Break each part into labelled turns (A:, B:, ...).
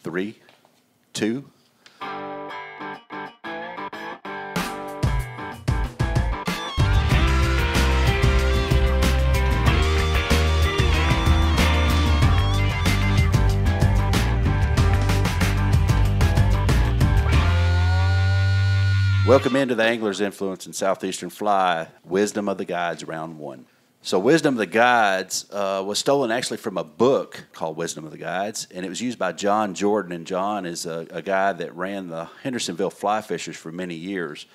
A: 3, 2. Welcome into the Angler's Influence in Southeastern Fly Wisdom of the Guides, Round 1. So Wisdom of the Guides was stolen actually from a book called Wisdom of the Guides, and it was used by John Jordan. And John is a guy that ran the Hendersonville Fly Fishers for many years.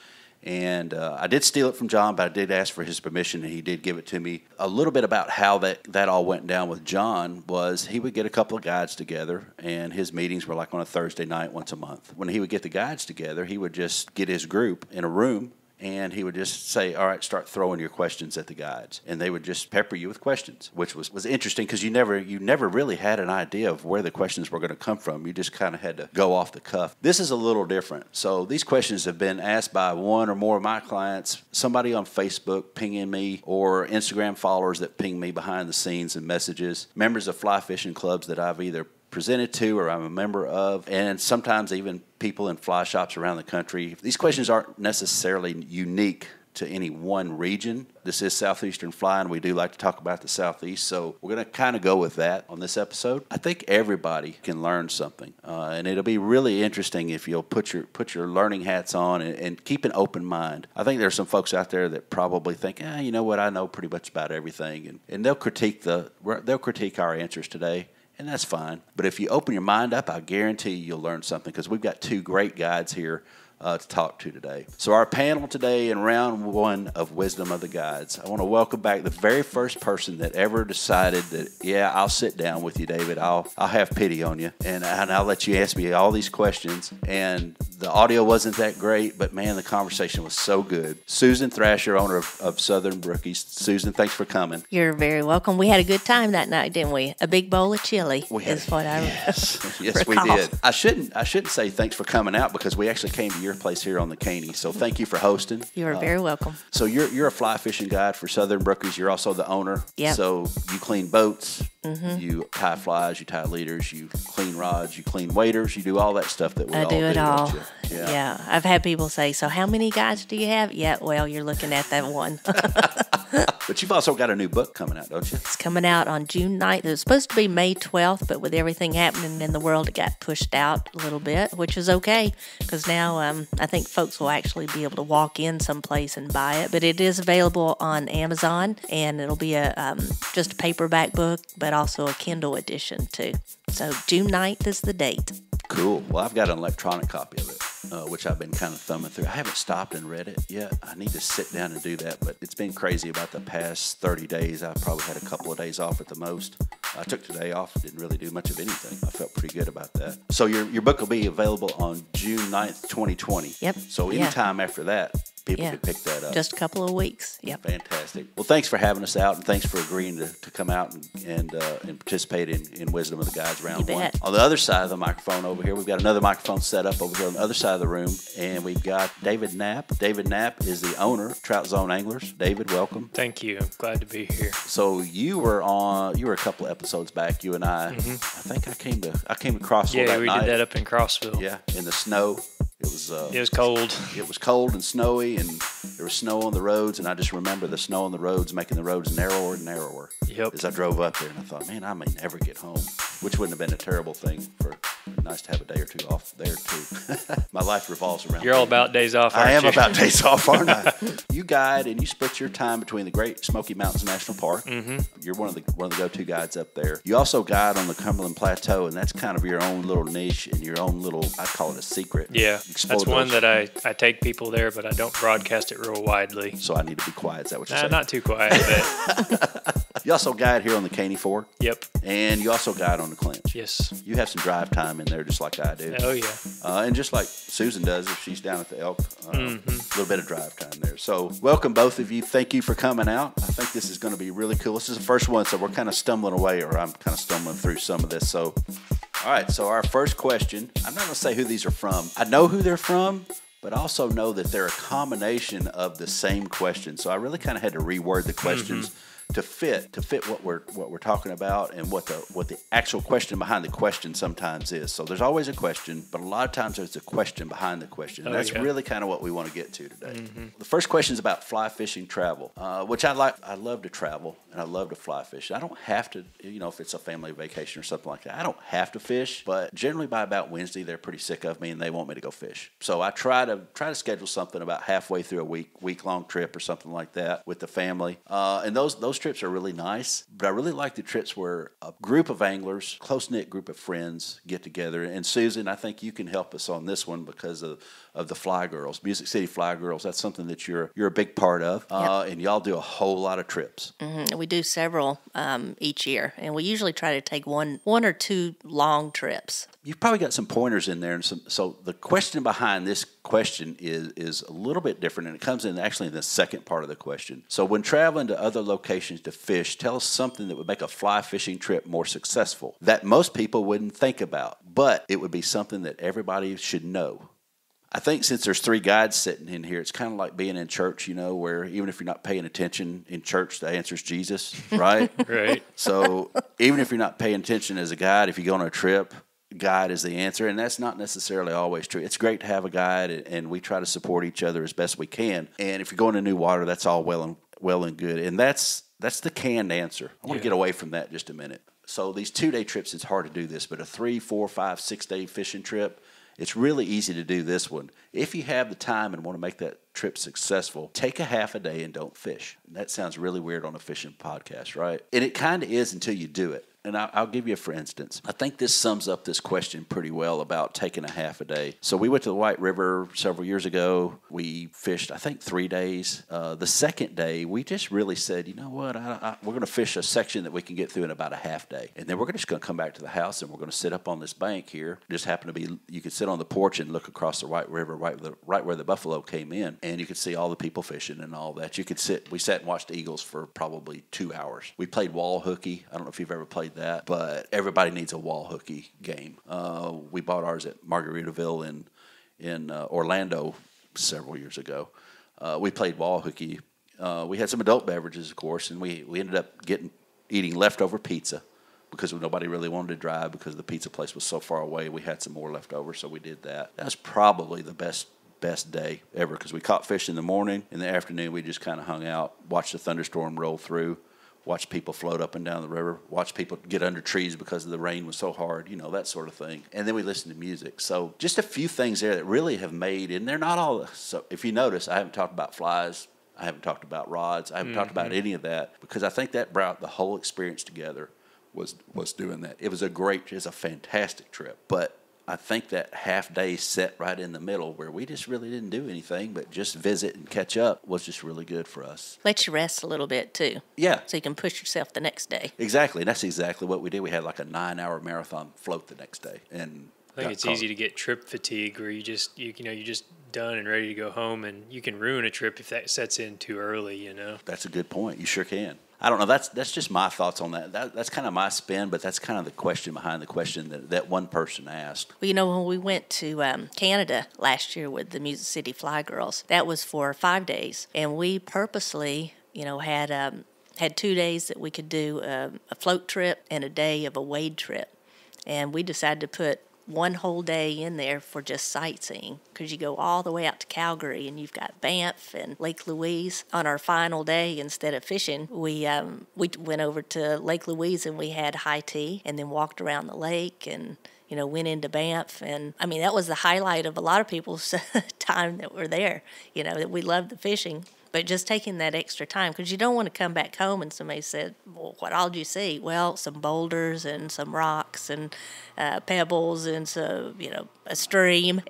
A: And I did steal it from John, but I did ask for his permission, and he did give it to me. A little bit about how that all went down with John was he would get a couple of guides together, and his meetings were like on a Thursday night once a month. When he would get the guides together, he would just get his group in a room, and he would just say, all right, start throwing your questions at the guides. And they would just pepper you with questions, which was interesting because you never really had an idea of where the questions were going to come from. You just kind of had to go off the cuff. This is a little different. So these questions have been asked by one or more of my clients, somebody on Facebook pinging me, or Instagram followers that ping me behind the scenes and messages, members of fly fishing clubs that I've either presented to or I'm a member of, and sometimes even people in fly shops around the country. These questions aren't necessarily unique to any one region. This is Southeastern Fly, and we do like to talk about the Southeast, so we're going to kind of go with that on this episode. I think everybody can learn something, and it'll be really interesting if you'll put your learning hats on and keep an open mind. I think there's some folks out there that probably think, you know what, I know pretty much about everything, and they'll critique our answers today. And that's fine. But if you open your mind up, I guarantee you'll learn something because we've got two great guides here to talk to today. So our panel today in round 1 of Wisdom of the Guides, I want to welcome back the very first person that ever decided that, yeah, I'll sit down with you, David. I'll have pity on you, and I'll let you ask me all these questions. And the audio wasn't that great, but, man, the conversation was so good. Susan Thrasher, owner of Southern Brookies. Susan, thanks for coming.
B: You're very welcome. We had a good time that night, didn't we? A big bowl of chili is what I
A: Yes, we did. I shouldn't say thanks for coming out because we actually came to your place here on the Caney. So thank you for hosting.
B: You are very welcome.
A: So you're a fly fishing guide for Southern Brookies. You're also the owner.
B: Yeah.
A: So you clean boats, you tie flies, you tie leaders, you clean rods, you clean waders, you do all that stuff that we all do.
B: I do it all.
A: Yeah.
B: I've had people say, so how many guides do you have? Yeah, well, you're looking at that one.
A: But you've also got a new book coming out, don't you?
B: It's coming out on June 9th. It was supposed to be May 12th, but with everything happening in the world, it got pushed out a little bit, which is okay because now I think folks will actually be able to walk in someplace and buy it. But it is available on Amazon, and it'll be just a paperback book, but also a Kindle edition too. So June 9th is the date.
A: Cool. Well, I've got an electronic copy of it, which I've been kind of thumbing through. I haven't stopped and read it yet. I need to sit down and do that, but it's been crazy about the past 30 days. I probably had a couple of days off at the most. I took today off, didn't really do much of anything. I felt pretty good about that. So your book will be available on June 9th, 2020.
B: Yep.
A: So anytime after that, people could pick that up.
B: Just a couple of weeks. Yep.
A: Fantastic. Well, thanks for having us out, and thanks for agreeing to come out and participate in Wisdom of the Guides Round 1. On the other side of the microphone over here, we've got another microphone set up over here on the other side of the room, and we've got David Knapp. David Knapp is the owner of Troutzone Anglers. David, welcome.
C: Thank you. I'm glad to be here.
A: So you were a couple episodes back, you and I. I think I came across that night.
C: Yeah, we did that up in Crossville.
A: Yeah, in the snow. It was
C: cold.
A: It was cold and snowy, and there was snow on the roads, and I just remember the snow on the roads making the roads narrower and narrower as I drove up there, and I thought, man, I may never get home, which wouldn't have been a terrible thing. Nice to have a day or two off there, too. My life revolves around
C: You're all about days off, aren't you?
A: I am about days off, aren't I? You guide, and you split your time between the Great Smoky Mountains National Park. You're one of the go-to guides up there. You also guide on the Cumberland Plateau, and that's kind of your own little niche and your own little, I call it a secret.
C: Yeah, that's one that I take people there, but I don't broadcast it real widely.
A: So I need to be quiet. Is that what you're saying?
C: Not too quiet, but...
A: You also guide here on the Caney Fork.
C: Yep.
A: And you also guide on the Clinch.
C: Yes.
A: You have some drive time in there just like I do.
C: Oh, yeah.
A: And just like Susan does if she's down at the Elk, a little bit of drive time there. So welcome, both of you. Thank you for coming out. I think this is going to be really cool. This is the first one, so we're kind of stumbling away, or I'm kind of stumbling through some of this. So, all right, so our first question, I'm not going to say who these are from. I know who they're from, but I also know that they're a combination of the same question. So I really kind of had to reword the questions to fit what we're talking about and what the actual question behind the question sometimes is. So there's always a question, but a lot of times there's a question behind the question. And that's really kind of what we want to get to today. The first question is about fly fishing travel, which I like. I love to travel and I love to fly fish. I don't have to, if it's a family vacation or something like that, I don't have to fish, but generally by about Wednesday, they're pretty sick of me and they want me to go fish. So I try to schedule something about halfway through a week-long trip or something like that with the family. And those trips are really nice, but I really like the trips where a group of anglers, close-knit group of friends get together. And Susan, I think you can help us on this one because of the Fly Girls, Music City Fly Girls. That's something that you're a big part of, and y'all do a whole lot of trips.
B: Mm-hmm. We do several each year, and we usually try to take one or two long trips.
A: You've probably got some pointers in there, and so the question behind this question is a little bit different, and it comes in actually in the second part of the question. So when traveling to other locations to fish, tell us something that would make a fly fishing trip more successful that most people wouldn't think about, but it would be something that everybody should know. I think since there's three guides sitting in here, it's kind of like being in church, where even if you're not paying attention in church, the answer is Jesus, right?
C: Right.
A: So even if you're not paying attention as a guide, if you go on a trip, guide is the answer, and that's not necessarily always true. It's great to have a guide, and we try to support each other as best we can. And if you're going to new water, that's all well and good. And that's the canned answer. I want to get away from that just a minute. So these 2-day trips, it's hard to do this, but a 3, 4, 5, 6-day fishing trip, it's really easy to do this one. If you have the time and want to make that trip successful, take a half a day and don't fish. That sounds really weird on a fishing podcast, right? And it kind of is until you do it. And I'll give you for instance. I think this sums up this question pretty well about taking a half a day. So we went to the White River several years ago. We fished, I think, 3 days. The second day, we just really said, you know what, we're going to fish a section that we can get through in about a half day. And then we're just going to come back to the house and we're going to sit up on this bank here. Just happened to be, you could sit on the porch and look across the White River right where the buffalo came in. And you could see all the people fishing and all that. We sat and watched eagles for probably 2 hours. We played wall hooky. I don't know if you've ever played that, but everybody needs a wall hooky game. We bought ours at Margaritaville in Orlando several years ago. We played wall hooky. We had some adult beverages, of course, and we ended up eating leftover pizza because nobody really wanted to drive because the pizza place was so far away. We had some more left over, so we did that. That was probably the best day ever because we caught fish in the morning. In the afternoon, we just kind of hung out, watched the thunderstorm roll through, watch people float up and down the river, watch people get under trees because the rain was so hard, that sort of thing. And then we listened to music. So just a few things there that really have made, and they're not all, so if you notice, I haven't talked about flies, I haven't talked about rods, I haven't talked about any of that, because I think that brought the whole experience together was doing that. It was a fantastic trip, but I think that half day set right in the middle where we just really didn't do anything but just visit and catch up was just really good for us.
B: Let you rest a little bit too.
A: Yeah.
B: So you can push yourself the next day.
A: Exactly. And that's exactly what we did. We had like a 9-hour marathon float the next day. And
C: I think it's easy to get trip fatigue where you're just done and ready to go home, and you can ruin a trip if that sets in too early, That's
A: a good point. You sure can. I don't know. That's just my thoughts on that. That's kind of my spin, but that's kind of the question behind the question that one person asked.
B: Well, when we went to Canada last year with the Music City Fly Girls, that was for 5 days, and we purposely, had 2 days that we could do a float trip and a day of a wade trip, and we decided to put one whole day in there for just sightseeing because you go all the way out to Calgary and you've got Banff and Lake Louise. On our final day, instead of fishing, we went over to Lake Louise and we had high tea and then walked around the lake and went into Banff. And I mean, that was the highlight of a lot of people's time that were there, that we loved the fishing. But just taking that extra time, because you don't want to come back home and somebody said, well, what all did you see? Well, some boulders and some rocks and pebbles and a stream,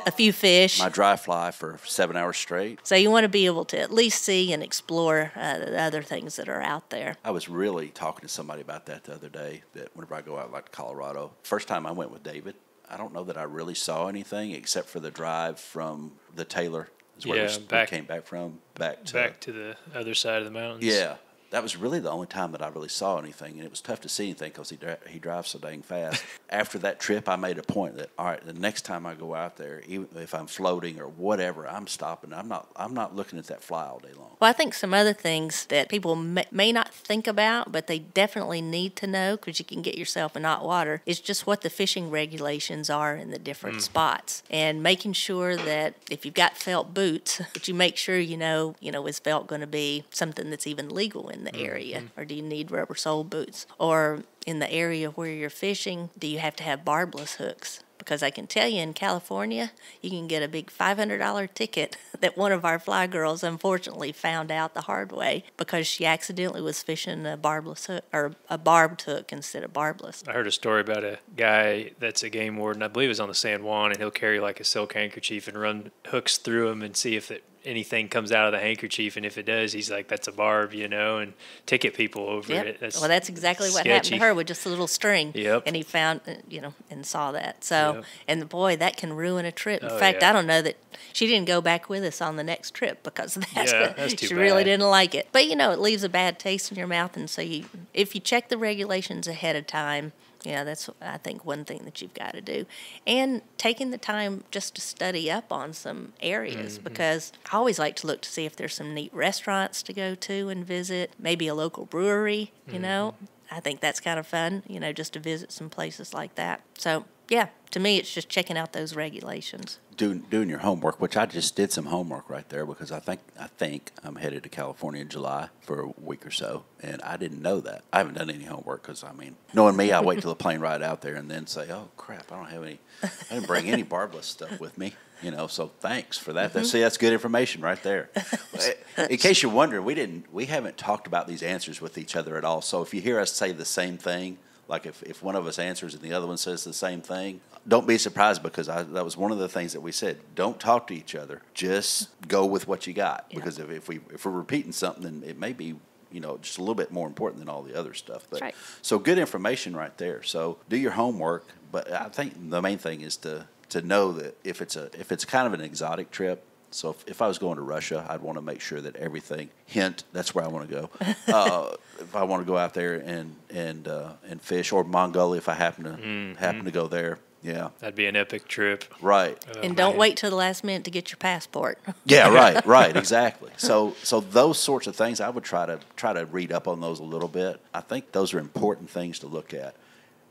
B: a few fish.
A: My dry fly for 7 hours straight.
B: So you want to be able to at least see and explore the other things that are out there.
A: I was really talking to somebody about that the other day, that whenever I go out like to Colorado, first time I went with David, I don't know that I really saw anything except for the drive from the Taylor. Where we came back to
C: the other side of the mountains.
A: Yeah, that was really the only time that I really saw anything, and it was tough to see anything because he drives so dang fast. After that trip, I made a point that, all right, the next time I go out there, even if I'm floating or whatever, I'm stopping. I'm not looking at that fly all day long.
B: Well, I think some other things that people may not think about, but they definitely need to know, because you can get yourself in hot water, is just what the fishing regulations are in the different spots, and making sure that if you've got felt boots, that you make sure is felt going to be something that's even legal in the area, or do you need rubber sole boots, or in the area where you're fishing, do you have to have barbless hooks? Because I can tell you, in California, you can get a big $500 ticket that one of our fly girls unfortunately found out the hard way because she accidentally was fishing a barbless hook, or a barbed hook instead of barbless.
C: I heard a story about a guy that's a game warden, I believe it was on the San Juan, and he'll carry like a silk handkerchief and run hooks through them and see if anything comes out of the handkerchief, and if it does, he's like, that's a barb, and ticket people over it.
B: That's exactly what happened to her with just a little string.
C: Yep.
B: And he found, and saw that. So, and boy, that can ruin a trip. In
C: Oh,
B: fact,
C: yeah.
B: I don't know that she didn't go back with us on the next trip because of that.
C: Yeah, that's too
B: she
C: bad.
B: really didn't like it. But, it leaves a bad taste in your mouth. And so if you check the regulations ahead of time, that's, I think, one thing that you've got to do. And taking the time just to study up on some areas, because I always like to look to see if there's some neat restaurants to go to and visit, maybe a local brewery, I think that's kind of fun, just to visit some places like that. So, yeah, to me, it's just checking out those regulations.
A: Doing your homework, which I just did some homework right there, because I think I'm headed to California in July for a week or so, and I didn't know that. I haven't done any homework because, knowing me, I wait till the plane ride out there and then say, oh, crap, I didn't bring any barbless stuff with me, so thanks for that. See, that's good information right there. In case you're wondering, we haven't talked about these answers with each other at all, so if you hear us say the same thing, like if one of us answers and the other one says the same thing, don't be surprised, because that was one of the things that we said. Don't talk to each other. Just go with what you got. Yeah. Because if we're repeating something, then it may be just a little bit more important than all the other stuff. But,
B: right.
A: So good information right there. So do your homework. But I think the main thing is to know that if it's kind of an exotic trip. So if I was going to Russia, I'd want to make sure that everything. Hint, that's where I want to go. If I want to go out there and fish, or Mongolia, if I happen to go there, yeah,
C: that'd be an epic trip.
A: Right.
B: And don't wait till the last minute to get your passport.
A: Yeah, right, exactly. So those sorts of things, I would try to read up on those a little bit. I think those are important things to look at.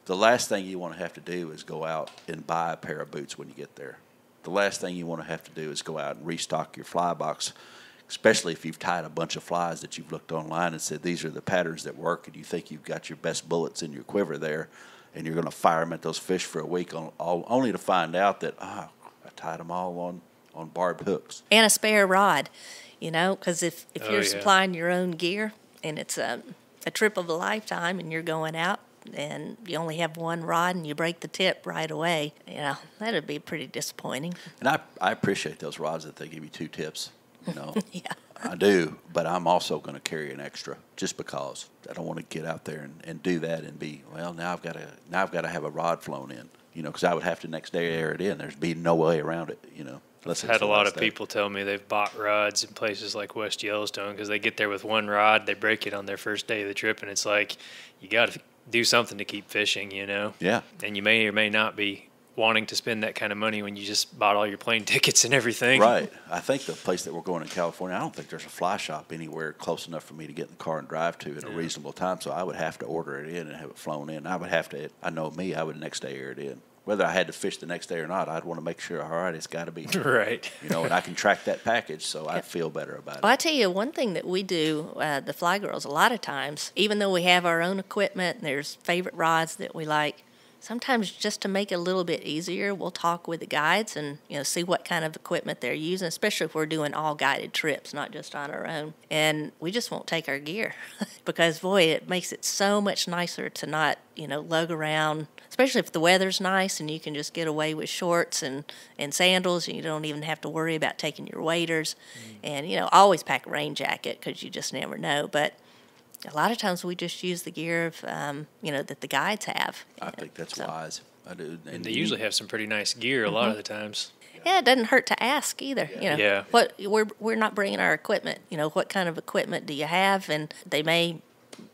A: The last thing you want to have to do is go out and buy a pair of boots when you get there. The last thing you want to have to do is go out and restock your fly box, especially if you've tied a bunch of flies that you've looked online and said these are the patterns that work, and you think you've got your best bullets in your quiver there, and you're going to fire them at those fish for a week, only to find out that, I tied them all on barbed hooks.
B: And a spare rod, because if you're supplying your own gear and it's a trip of a lifetime and you're going out, and you only have one rod and you break the tip right away, that'd be pretty disappointing.
A: And I appreciate those rods that they give you 2 tips,
B: Yeah.
A: I do, but I'm also going to carry an extra just because I don't want to get out there and do that and be, well, now I've got to have a rod flown in, because I would have to next day air it in. There's be no way around it,
C: I've had a lot of people tell me they've bought rods in places like West Yellowstone because they get there with one rod, they break it on their first day of the trip, and it's like, you got to do something to keep fishing,
A: Yeah.
C: And you may or may not be wanting to spend that kind of money when you just bought all your plane tickets and everything.
A: Right. I think the place that we're going in California, I don't think there's a fly shop anywhere close enough for me to get in the car and drive to at a reasonable time, so I would have to order it in and have it flown in. I know me, I would next day air it in. Whether I had to fish the next day or not, I'd want to make sure, all right, it's got to be
C: right.
A: And I can track that package, so I feel better about it.
B: Well, I tell you, one thing that we do, the Fly Girls, a lot of times, even though we have our own equipment and there's favorite rods that we like, sometimes just to make it a little bit easier, we'll talk with the guides and see what kind of equipment they're using, especially if we're doing all guided trips, not just on our own. And we just won't take our gear because, boy, it makes it so much nicer to not lug around, especially if the weather's nice and you can just get away with shorts and sandals, and you don't even have to worry about taking your waders. And always pack a rain jacket because you just never know. But a lot of times we just use the gear of that the guides have.
A: I think that's wise. I do.
C: And they usually have some pretty nice gear a lot of the times.
B: Yeah, it doesn't hurt to ask either. You know,
C: Yeah.
B: what we're not bringing our equipment. You know, what kind of equipment do you have? And they may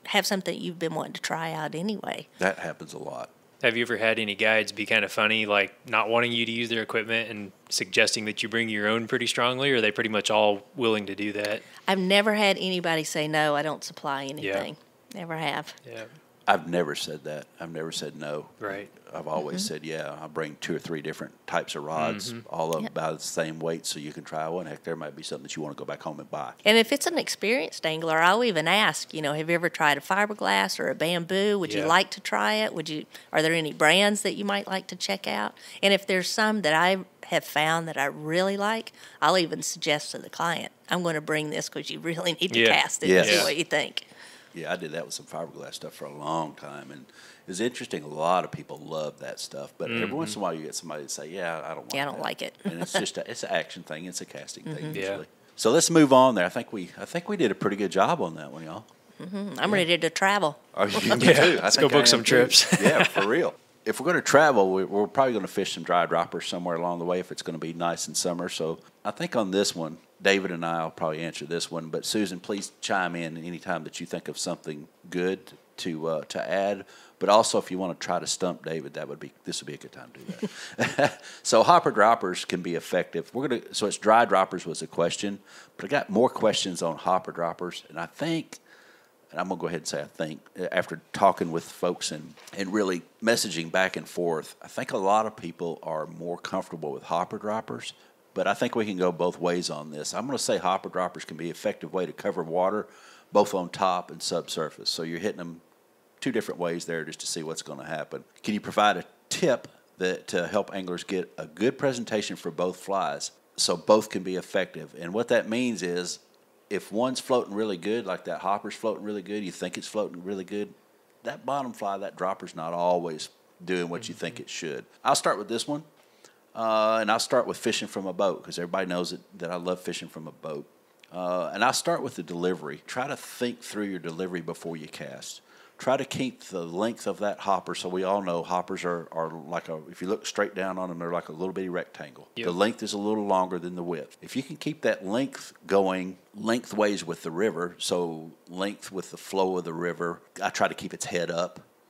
B: have something you've been wanting to try out anyway.
A: That happens a lot.
C: Have you ever had any guides be kind of funny, like not wanting you to use their equipment and suggesting that you bring your own pretty strongly, or are they pretty much all willing to do that?
B: I've never had anybody say, no, I don't supply anything. Never have.
C: Yeah.
A: I've never said that. I've never said no.
C: Right.
A: I've always said, yeah, I'll bring 2 or 3 different types of rods, all of them about the same weight, so you can try one. Heck, there might be something that you want to go back home and buy.
B: And if it's an experienced angler, I'll even ask, you know, have you ever tried a fiberglass or a bamboo? Would you like to try it? Are there any brands that you might like to check out? And if there's some that I have found that I really like, I'll even suggest to the client, I'm going to bring this because you really need to cast it and see what you think.
A: Yeah, I did that with some fiberglass stuff for a long time, and it's interesting. A lot of people love that stuff, but every once in a while you get somebody to say, "Yeah, I don't like
B: I don't like it."
A: And it's just it's an action thing. It's a casting thing usually.
C: Yeah.
A: So let's move on there. I think we did a pretty good job on that one, y'all.
B: I'm ready to travel.
A: Are you too?
C: Let's go book some trips.
A: Yeah, for real. If we're going to travel, we're probably going to fish some dry droppers somewhere along the way if it's going to be nice in summer. So I think on this one, David and I will probably answer this one. But Susan, please chime in anytime that you think of something good to add. But also, if you want to try to stump David, this would be a good time to do that. So hopper droppers can be effective. So it's dry droppers was a question, but I got more questions on hopper droppers, and I think. And I'm going to go ahead and say I think, after talking with folks and really messaging back and forth, I think a lot of people are more comfortable with hopper droppers, but I think we can go both ways on this. I'm going to say hopper droppers can be an effective way to cover water, both on top and subsurface. So you're hitting them 2 different ways there just to see what's going to happen. Can you provide a tip to help anglers get a good presentation for both flies so both can be effective? And what that means is, if one's floating really good, like that hopper's floating really good, you think it's floating really good, that bottom fly, that dropper's not always doing what you think it should. I'll start with this one, and I'll start with fishing from a boat because everybody knows that I love fishing from a boat. And I'll start with the delivery. Try to think through your delivery before you cast. Try to keep the length of that hopper. So we all know hoppers are like if you look straight down on them, they're like a little bitty rectangle. Yep. The length is a little longer than the width. If you can keep that length going lengthways with the river, so length with the flow of the river, I try to keep its head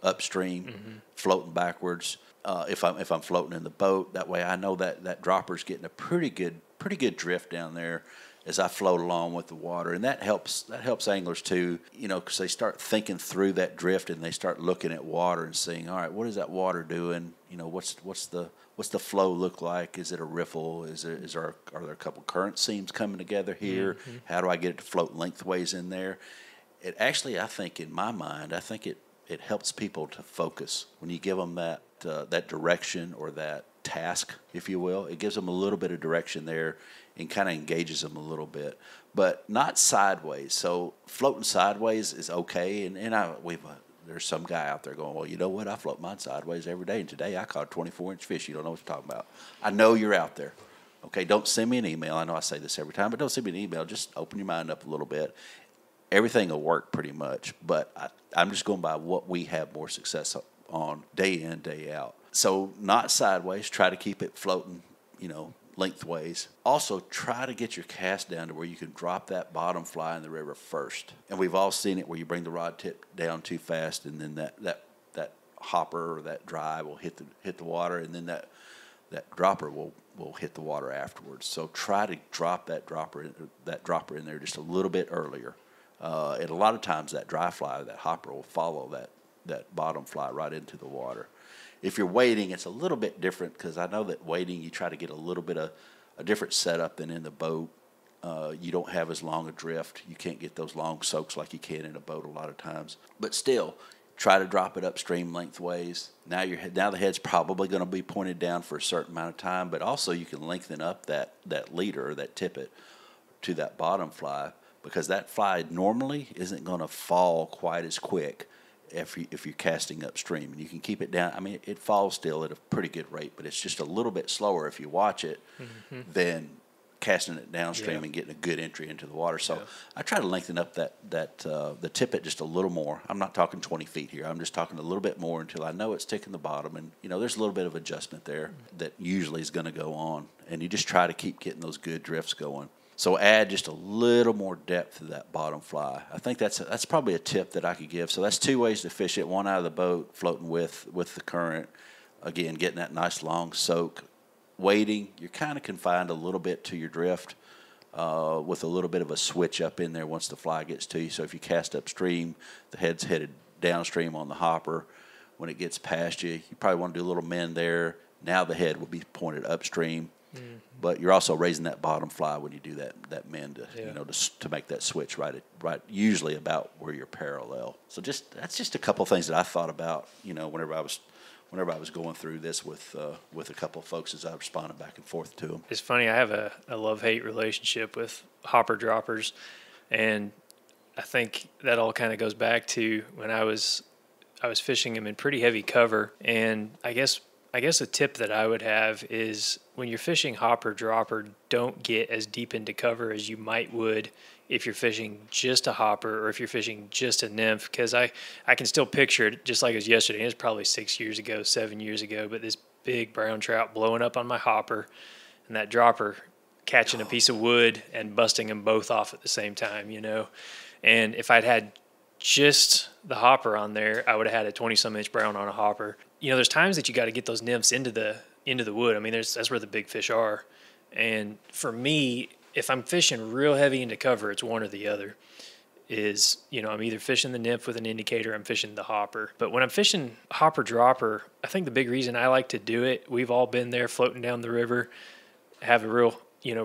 A: upstream, floating backwards. If I'm floating in the boat, that way I know that dropper's getting a pretty good drift down there as I float along with the water, and that helps anglers too, you know, because they start thinking through that drift and they start looking at water and seeing, all right, what is that water doing? You know, what's the flow look like? Is it a riffle? Are there a couple current seams coming together here? How do I get it to float lengthways in there? It actually, I think in my mind, it helps people to focus when you give them that direction or that task, if you will. It gives them a little bit of direction there and kind of engages them a little bit, but not sideways. So floating sideways is okay, and there's some guy out there going, well, you know what? I float mine sideways every day, and today I caught a 24-inch fish. You don't know what you're talking about. I know you're out there. Okay, don't send me an email. I know I say this every time, but don't send me an email. Just open your mind up a little bit. Everything will work pretty much, but I'm just going by what we have more success on day in, day out. So not sideways. Try to keep it floating, you know, lengthways. Also, try to get your cast down to where you can drop that bottom fly in the river first. And we've all seen it where you bring the rod tip down too fast, and then that hopper or that dry will hit the water, and then that dropper will hit the water afterwards. So try to drop that dropper in there just a little bit earlier. And a lot of times that dry fly, that hopper will follow that bottom fly right into the water. If you're wading, it's a little bit different because I know that wading, you try to get a little bit of a different setup than in the boat. You don't have as long a drift. You can't get those long soaks like you can in a boat a lot of times. But still, try to drop it upstream lengthways. Now the head's probably going to be pointed down for a certain amount of time, but also you can lengthen up that leader or that tippet to that bottom fly because that fly normally isn't going to fall quite as quick if you're casting upstream, and you can keep it down. I mean, it falls still at a pretty good rate, but it's just a little bit slower if you watch it than casting it downstream and getting a good entry into the water. So I try to lengthen up the tippet just a little more. I'm not talking 20 feet here. I'm just talking a little bit more until I know it's ticking the bottom. And, there's a little bit of adjustment there that usually is going to go on. And you just try to keep getting those good drifts going. So add just a little more depth to that bottom fly. I think that's probably a tip that I could give. So that's 2 ways to fish it. One out of the boat, floating with the current. Again, getting that nice long soak. Waiting, you're kind of confined a little bit to your drift with a little bit of a switch up in there once the fly gets to you. So if you cast upstream, the head's headed downstream on the hopper. When it gets past you, you probably want to do a little mend there. Now the head will be pointed upstream. But you're also raising that bottom fly when you do that mend to make that switch right usually about where you're parallel. So that's just a couple of things that I thought about, whenever I was going through this with a couple of folks as I responded back and forth to them.
C: It's funny, I have a love-hate relationship with hopper droppers, and I think that all kind of goes back to when I was fishing them in pretty heavy cover. And I guess a tip that I would have is when you're fishing hopper dropper, don't get as deep into cover as you would if you're fishing just a hopper or if you're fishing just a nymph, because I can still picture it just like it was yesterday. It was probably 7 years ago, but this big brown trout blowing up on my hopper and that dropper catching a piece of wood and busting them both off at the same time, And if I'd had just the hopper on there, I would have had a 20-some inch brown on a hopper. There's times that you got to get those nymphs into the wood. I mean, that's where the big fish are. And for me, if I'm fishing real heavy into cover, it's one or the other. I'm either fishing the nymph with an indicator, or I'm fishing the hopper. But when I'm fishing hopper dropper, I think the big reason I like to do it, we've all been there floating down the river, have a real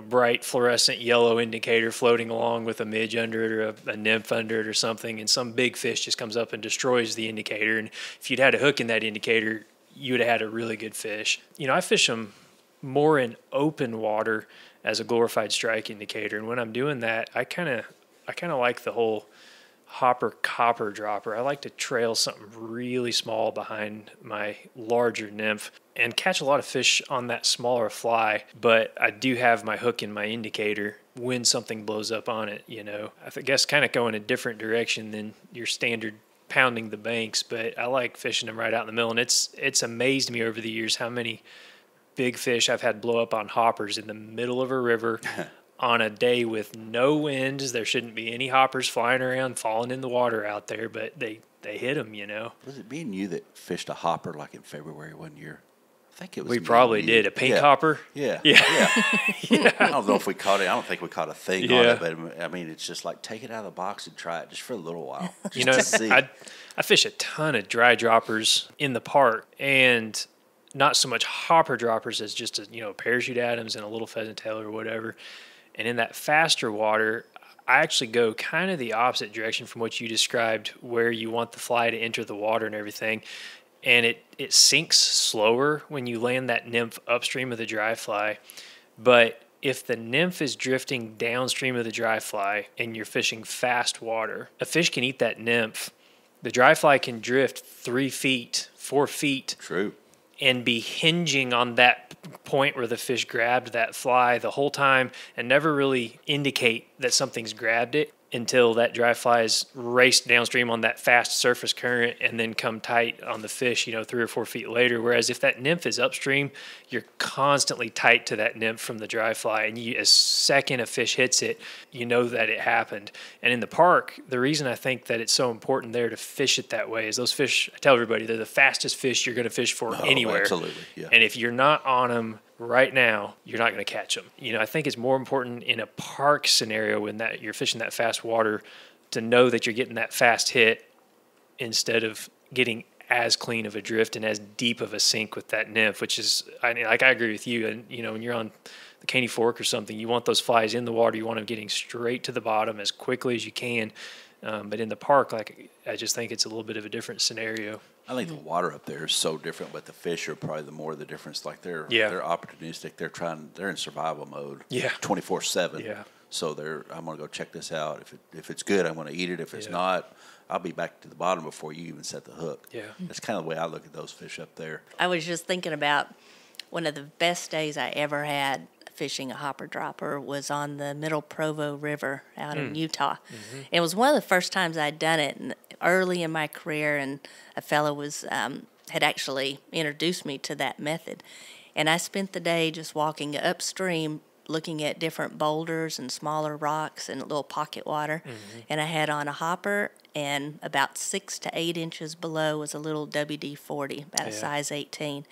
C: bright fluorescent yellow indicator floating along with a midge under it or a nymph under it or something, and some big fish just comes up and destroys the indicator. And if you'd had a hook in that indicator, you would have had a really good fish. I fish them more in open water as a glorified strike indicator. And when I'm doing that, I kind of like the whole hopper copper dropper. I like to trail something really small behind my larger nymph and catch a lot of fish on that smaller fly, but I do have my hook in my indicator when something blows up on it, I guess kind of going a different direction than your standard pounding the banks, but I like fishing them right out in the middle. And it's amazed me over the years how many big fish I've had blow up on hoppers in the middle of a river on a day with no winds. There shouldn't be any hoppers flying around, falling in the water out there, but they hit them, Was
A: it me and you that fished a hopper like in February one year? I think it was.
C: We probably did. A pink hopper?
A: Yeah.
C: Yeah.
A: I don't know if we caught it. I don't think we caught a thing on it, but I mean, it's just like take it out of the box and try it just for a little while. To see.
C: I fish a ton of dry droppers in the park, and not so much hopper droppers as just parachute Adams and a little pheasant tail or whatever. And in that faster water, I actually go kind of the opposite direction from what you described, where you want the fly to enter the water and everything. And it sinks slower when you land that nymph upstream of the dry fly. But if the nymph is drifting downstream of the dry fly and you're fishing fast water, a fish can eat that nymph. The dry fly can drift 3 feet, 4 feet.
A: True.
C: And be hinging on that point where the fish grabbed that fly the whole time and never really indicate that something's grabbed it until that dry fly is raced downstream on that fast surface current and then come tight on the fish, 3 or 4 feet later. Whereas if that nymph is upstream, you're constantly tight to that nymph from the dry fly. And a second a fish hits it, you know that it happened. And in the park, the reason I think that it's so important there to fish it that way is those fish, I tell everybody, they're the fastest fish you're going to fish for anywhere.
A: Absolutely, yeah.
C: And if you're not on them right now, you're not going to catch them. I think it's more important in a park scenario when that you're fishing that fast water to know that you're getting that fast hit instead of getting as clean of a drift and as deep of a sink with that nymph, which is, I agree with you. And, when you're on the Caney Fork or something, you want those flies in the water. You want them getting straight to the bottom as quickly as you can. But in the park, I just think it's a little bit of a different scenario.
A: I think the water up there is so different, but the fish are probably the more the difference. Like they're opportunistic. They're in survival mode.
C: Yeah.
A: 24/7.
C: Yeah.
A: So I'm going to go check this out. If it's good, I'm going to eat it. If it's not, I'll be back to the bottom before you even set the hook.
C: Yeah.
A: That's kind of the way I look at those fish up there.
B: I was just thinking about one of the best days I ever had fishing a hopper dropper was on the Middle Provo River out in Utah. It was one of the first times I'd done it, and early in my career, and a fellow was had actually introduced me to that method. And I spent the day just walking upstream, looking at different boulders and smaller rocks and a little pocket water. And I had on a hopper, and about 6 to 8 inches below was a little WD-40, about a size 18,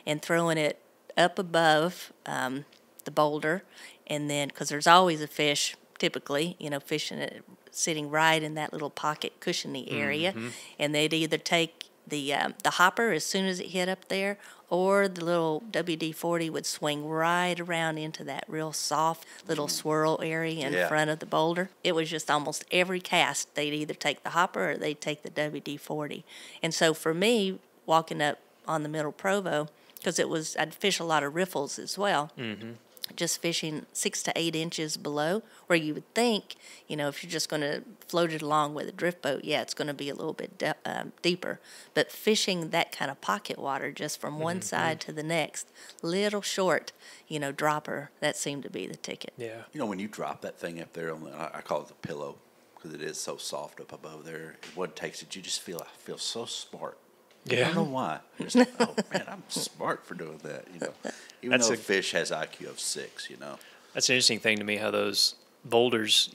B: and throwing it up above the boulder. And then, because there's always a fish, typically, fishing it, sitting right in that little pocket cushiony area. And they'd either take the hopper as soon as it hit up there, or the little WD-40 would swing right around into that real soft little swirl area in front of the boulder. It was just almost every cast, they'd either take the hopper or they'd take the WD-40. And so for me, walking up on the Middle Provo, because I'd fish a lot of riffles as well, just fishing 6 to 8 inches below, where you would think, if you're just going to float it along with a drift boat, it's going to be a little bit deeper. But fishing that kind of pocket water just from one side to the next, little short, dropper, that seemed to be the ticket.
C: Yeah.
A: When you drop that thing up there, I call it the pillow, because it is so soft up above there. What takes it, you just feel so smart. I don't know why. Just, oh, man, I'm smart for doing that, Even though a fish has IQ of 6,
C: That's an interesting thing to me, how those boulders,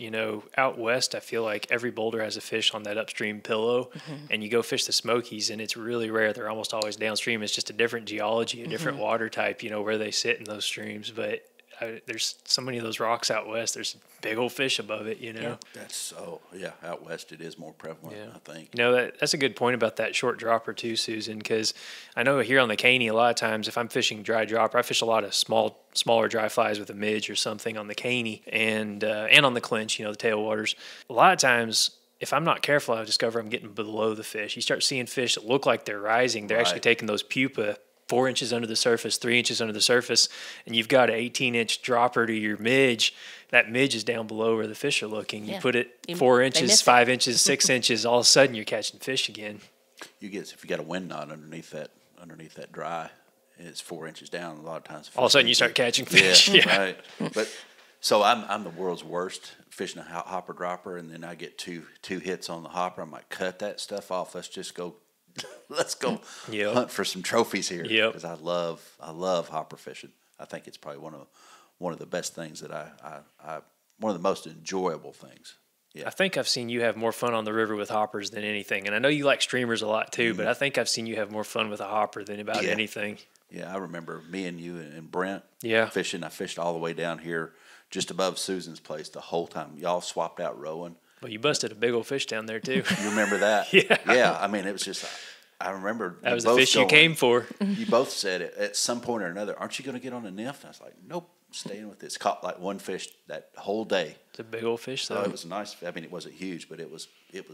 C: out west, I feel like every boulder has a fish on that upstream pillow, and you go fish the Smokies, and it's really rare. They're almost always downstream. It's just a different geology, a different water type, where they sit in those streams. But there's so many of those rocks out west. There's big old fish above it,
A: That's so, out west it is more prevalent, I think.
C: That's a good point about that short dropper too, Susan, because I know here on the Caney, a lot of times if I'm fishing dry dropper, I fish a lot of smaller dry flies with a midge or something on the Caney and on the clinch, the tailwaters. A lot of times, if I'm not careful, I discover I'm getting below the fish. You start seeing fish that look like they're rising. They're actually taking those pupa 4 inches under the surface, 3 inches under the surface, and you've got an 18-inch dropper to your midge. That midge is down below where the fish are looking. You put it 4 inches, 5 inches, 6 inches, all of a sudden you're catching fish again.
A: If you got a wind knot underneath that dry, it's 4 inches down. A lot of times,
C: all of a sudden you start catching fish.
A: Right. But so I'm the world's worst fishing a hopper dropper, and then I get two hits on the hopper. I'm like, cut that stuff off. Let's go hunt for some trophies here, because I love hopper fishing. I think it's probably one of the best things that I one of the most enjoyable things. Yeah.
C: I think I've seen you have more fun on the river with hoppers than anything, and I know you like streamers a lot too. But I think I've seen you have more fun with a hopper than about anything.
A: Yeah, I remember me and you and Brent fishing. I fished all the way down here, just above Susan's place the whole time. Y'all swapped out rowing.
C: Well, you busted a big old fish down there too.
A: You remember that? Yeah. I mean, it was just. I remember
C: that was the fish you came for.
A: You both said it at some point or another. Aren't you going to get on a nymph? And I was like, nope, I'm staying with this. Caught like one fish that whole day.
C: It's a big old fish, though.
A: Oh, it was nice. I mean, it wasn't huge, but it was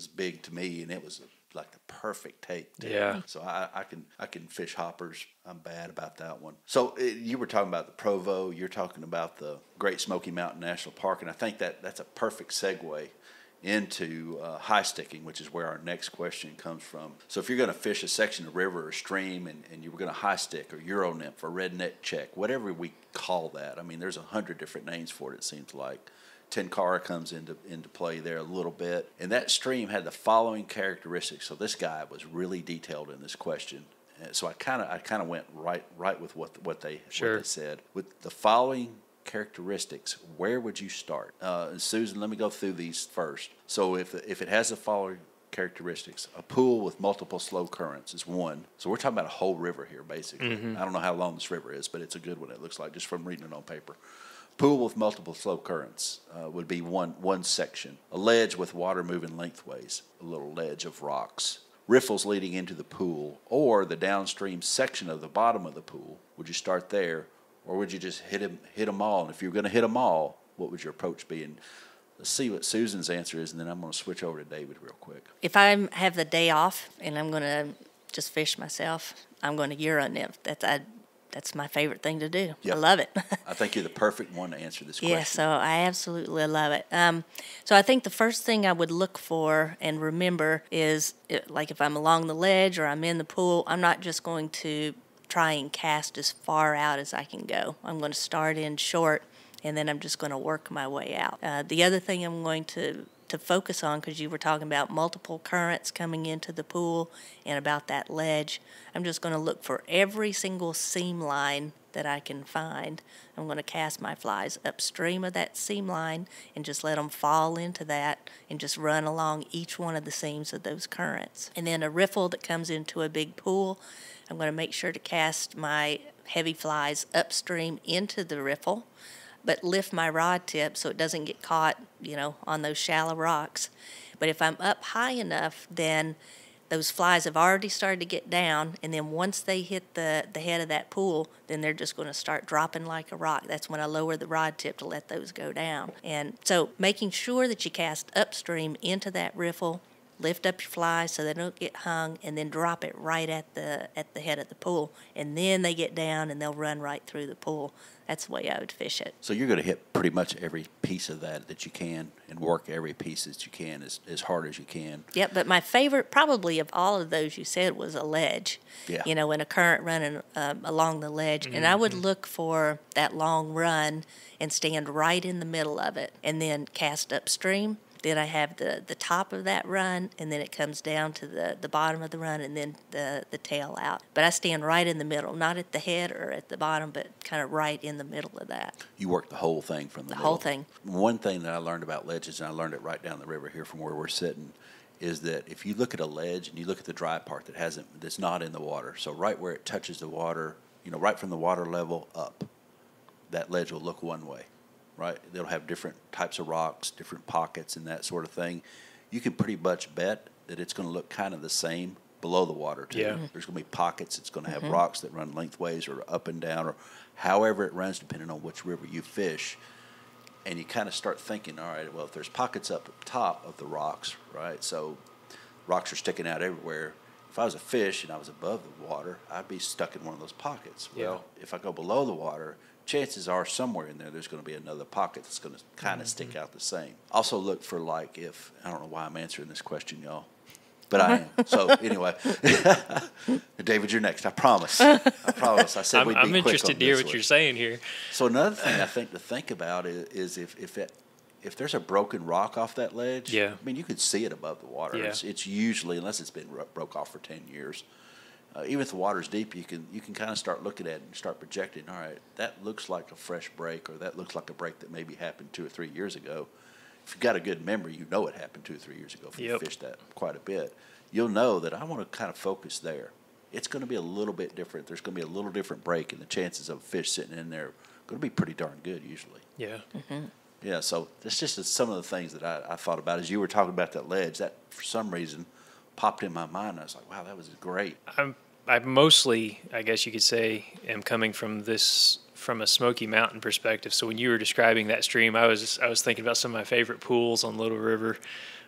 A: big to me, and it was like the perfect take.
C: Yeah.
A: So I can fish hoppers. I'm bad about that one. So you were talking about the Provo. You're talking about the Great Smoky Mountain National Park, and I think that's a perfect segue into high sticking, which is where our next question comes from. So if you're going to fish a section of river or stream and you were going to high stick or Euro nymph or redneck check, whatever we call that, I mean, there's 100 different names for it, it seems like. Tenkara comes into play there a little bit. And that stream had the following characteristics. So this guy was really detailed in this question. So I kind of went right with what they said. With the following characteristics, where would you start? Susan, let me go through these first. So if it has the following characteristics, a pool with multiple slow currents is one. So we're talking about a whole river here, basically. I don't know how long this river is, but it's a good one, it looks like, just from reading it on paper. Pool with multiple slow currents would be one section. A ledge with water moving lengthways, a little ledge of rocks. Riffles leading into the pool, or the downstream section of the bottom of the pool. Would you start there? Or would you just hit them all? And if you were going to hit them all, what would your approach be? And let's see what Susan's answer is, and then I'm going to switch over to David real quick.
B: If I have the day off and I'm going to just fish myself, I'm going to Euro nymph. That's my favorite thing to do. Yep. I love it.
A: I think you're the perfect one to answer this question.
B: Yeah, so I absolutely love it. So I think the first thing I would look for and remember is, like if I'm along the ledge or I'm in the pool, I'm not just going to try and cast as far out as I can go. I'm going to start in short, and then I'm just going to work my way out. The other thing I'm going to focus on, because you were talking about multiple currents coming into the pool and about that ledge, I'm just going to look for every single seam line that I can find. I'm going to cast my flies upstream of that seam line and just let them fall into that and just run along each one of the seams of those currents. And then a riffle that comes into a big pool, I'm going to make sure to cast my heavy flies upstream into the riffle, but lift my rod tip so it doesn't get caught, on those shallow rocks. But if I'm up high enough, then those flies have already started to get down, and then once they hit the head of that pool, then they're just going to start dropping like a rock. That's when I lower the rod tip to let those go down. And so making sure that you cast upstream into that riffle, lift up your flies so they don't get hung, and then drop it right at the head of the pool. And then they get down and they'll run right through the pool. That's the way I would fish it.
A: So you're going to hit pretty much every piece of that you can and work every piece that you can as hard as you can.
B: Yep, but my favorite probably of all of those you said was a ledge.
A: Yeah.
B: In a current running along the ledge. Mm-hmm. And I would look for that long run and stand right in the middle of it and then cast upstream. Then I have the top of that run, and then it comes down to the bottom of the run, and then the tail out. But I stand right in the middle, not at the head or at the bottom, but kind of right in the middle of that.
A: You work the whole thing from the middle.
B: Whole thing.
A: One thing that I learned about ledges, and I learned it right down the river here from where we're sitting, is that if you look at a ledge and you look at the dry part that's not in the water, so right where it touches the water, right from the water level up, that ledge will look one way. Right, they'll have different types of rocks, different pockets, and that sort of thing. You can pretty much bet that it's going to look kind of the same below the water too.
C: Yeah.
A: There's going to be pockets. It's going to have rocks that run lengthways or up and down, or however it runs, depending on which river you fish. And you kind of start thinking, all right, well, if there's pockets up at the top of the rocks, right? So rocks are sticking out everywhere. If I was a fish and I was above the water, I'd be stuck in one of those pockets.
C: Yeah.
A: Well, if I go below the water, chances are somewhere in there's going to be another pocket that's going to kind of stick out the same. Also look for I don't know why I'm answering this question, y'all, but I am. So anyway, David, you're next. I promise. I said we'd be quick on this.
C: I'm interested to hear what you're saying here.
A: So another thing I think to think about is if there's a broken rock off that ledge,
C: yeah.
A: I mean, you can see it above the water.
C: Yeah.
A: It's usually, unless it's been broke off for 10 years, even if the water's deep, you can kind of start looking at it and start projecting, all right, that looks like a fresh break, or that looks like a break that maybe happened 2 or 3 years ago. If you've got a good memory, you know it happened 2 or 3 years ago if you fished that quite a bit. You'll know that I want to kind of focus there. It's going to be a little bit different. There's going to be a little different break, and the chances of fish sitting in there are going to be pretty darn good usually.
C: Yeah.
A: Mm-hmm. Yeah, so that's just some of the things that I thought about as you were talking about that ledge. That, for some reason, popped in my mind. I was like, wow, that was great.
C: I mostly, I guess you could say, am coming from a Smoky Mountain perspective. So when you were describing that stream, I was thinking about some of my favorite pools on Little River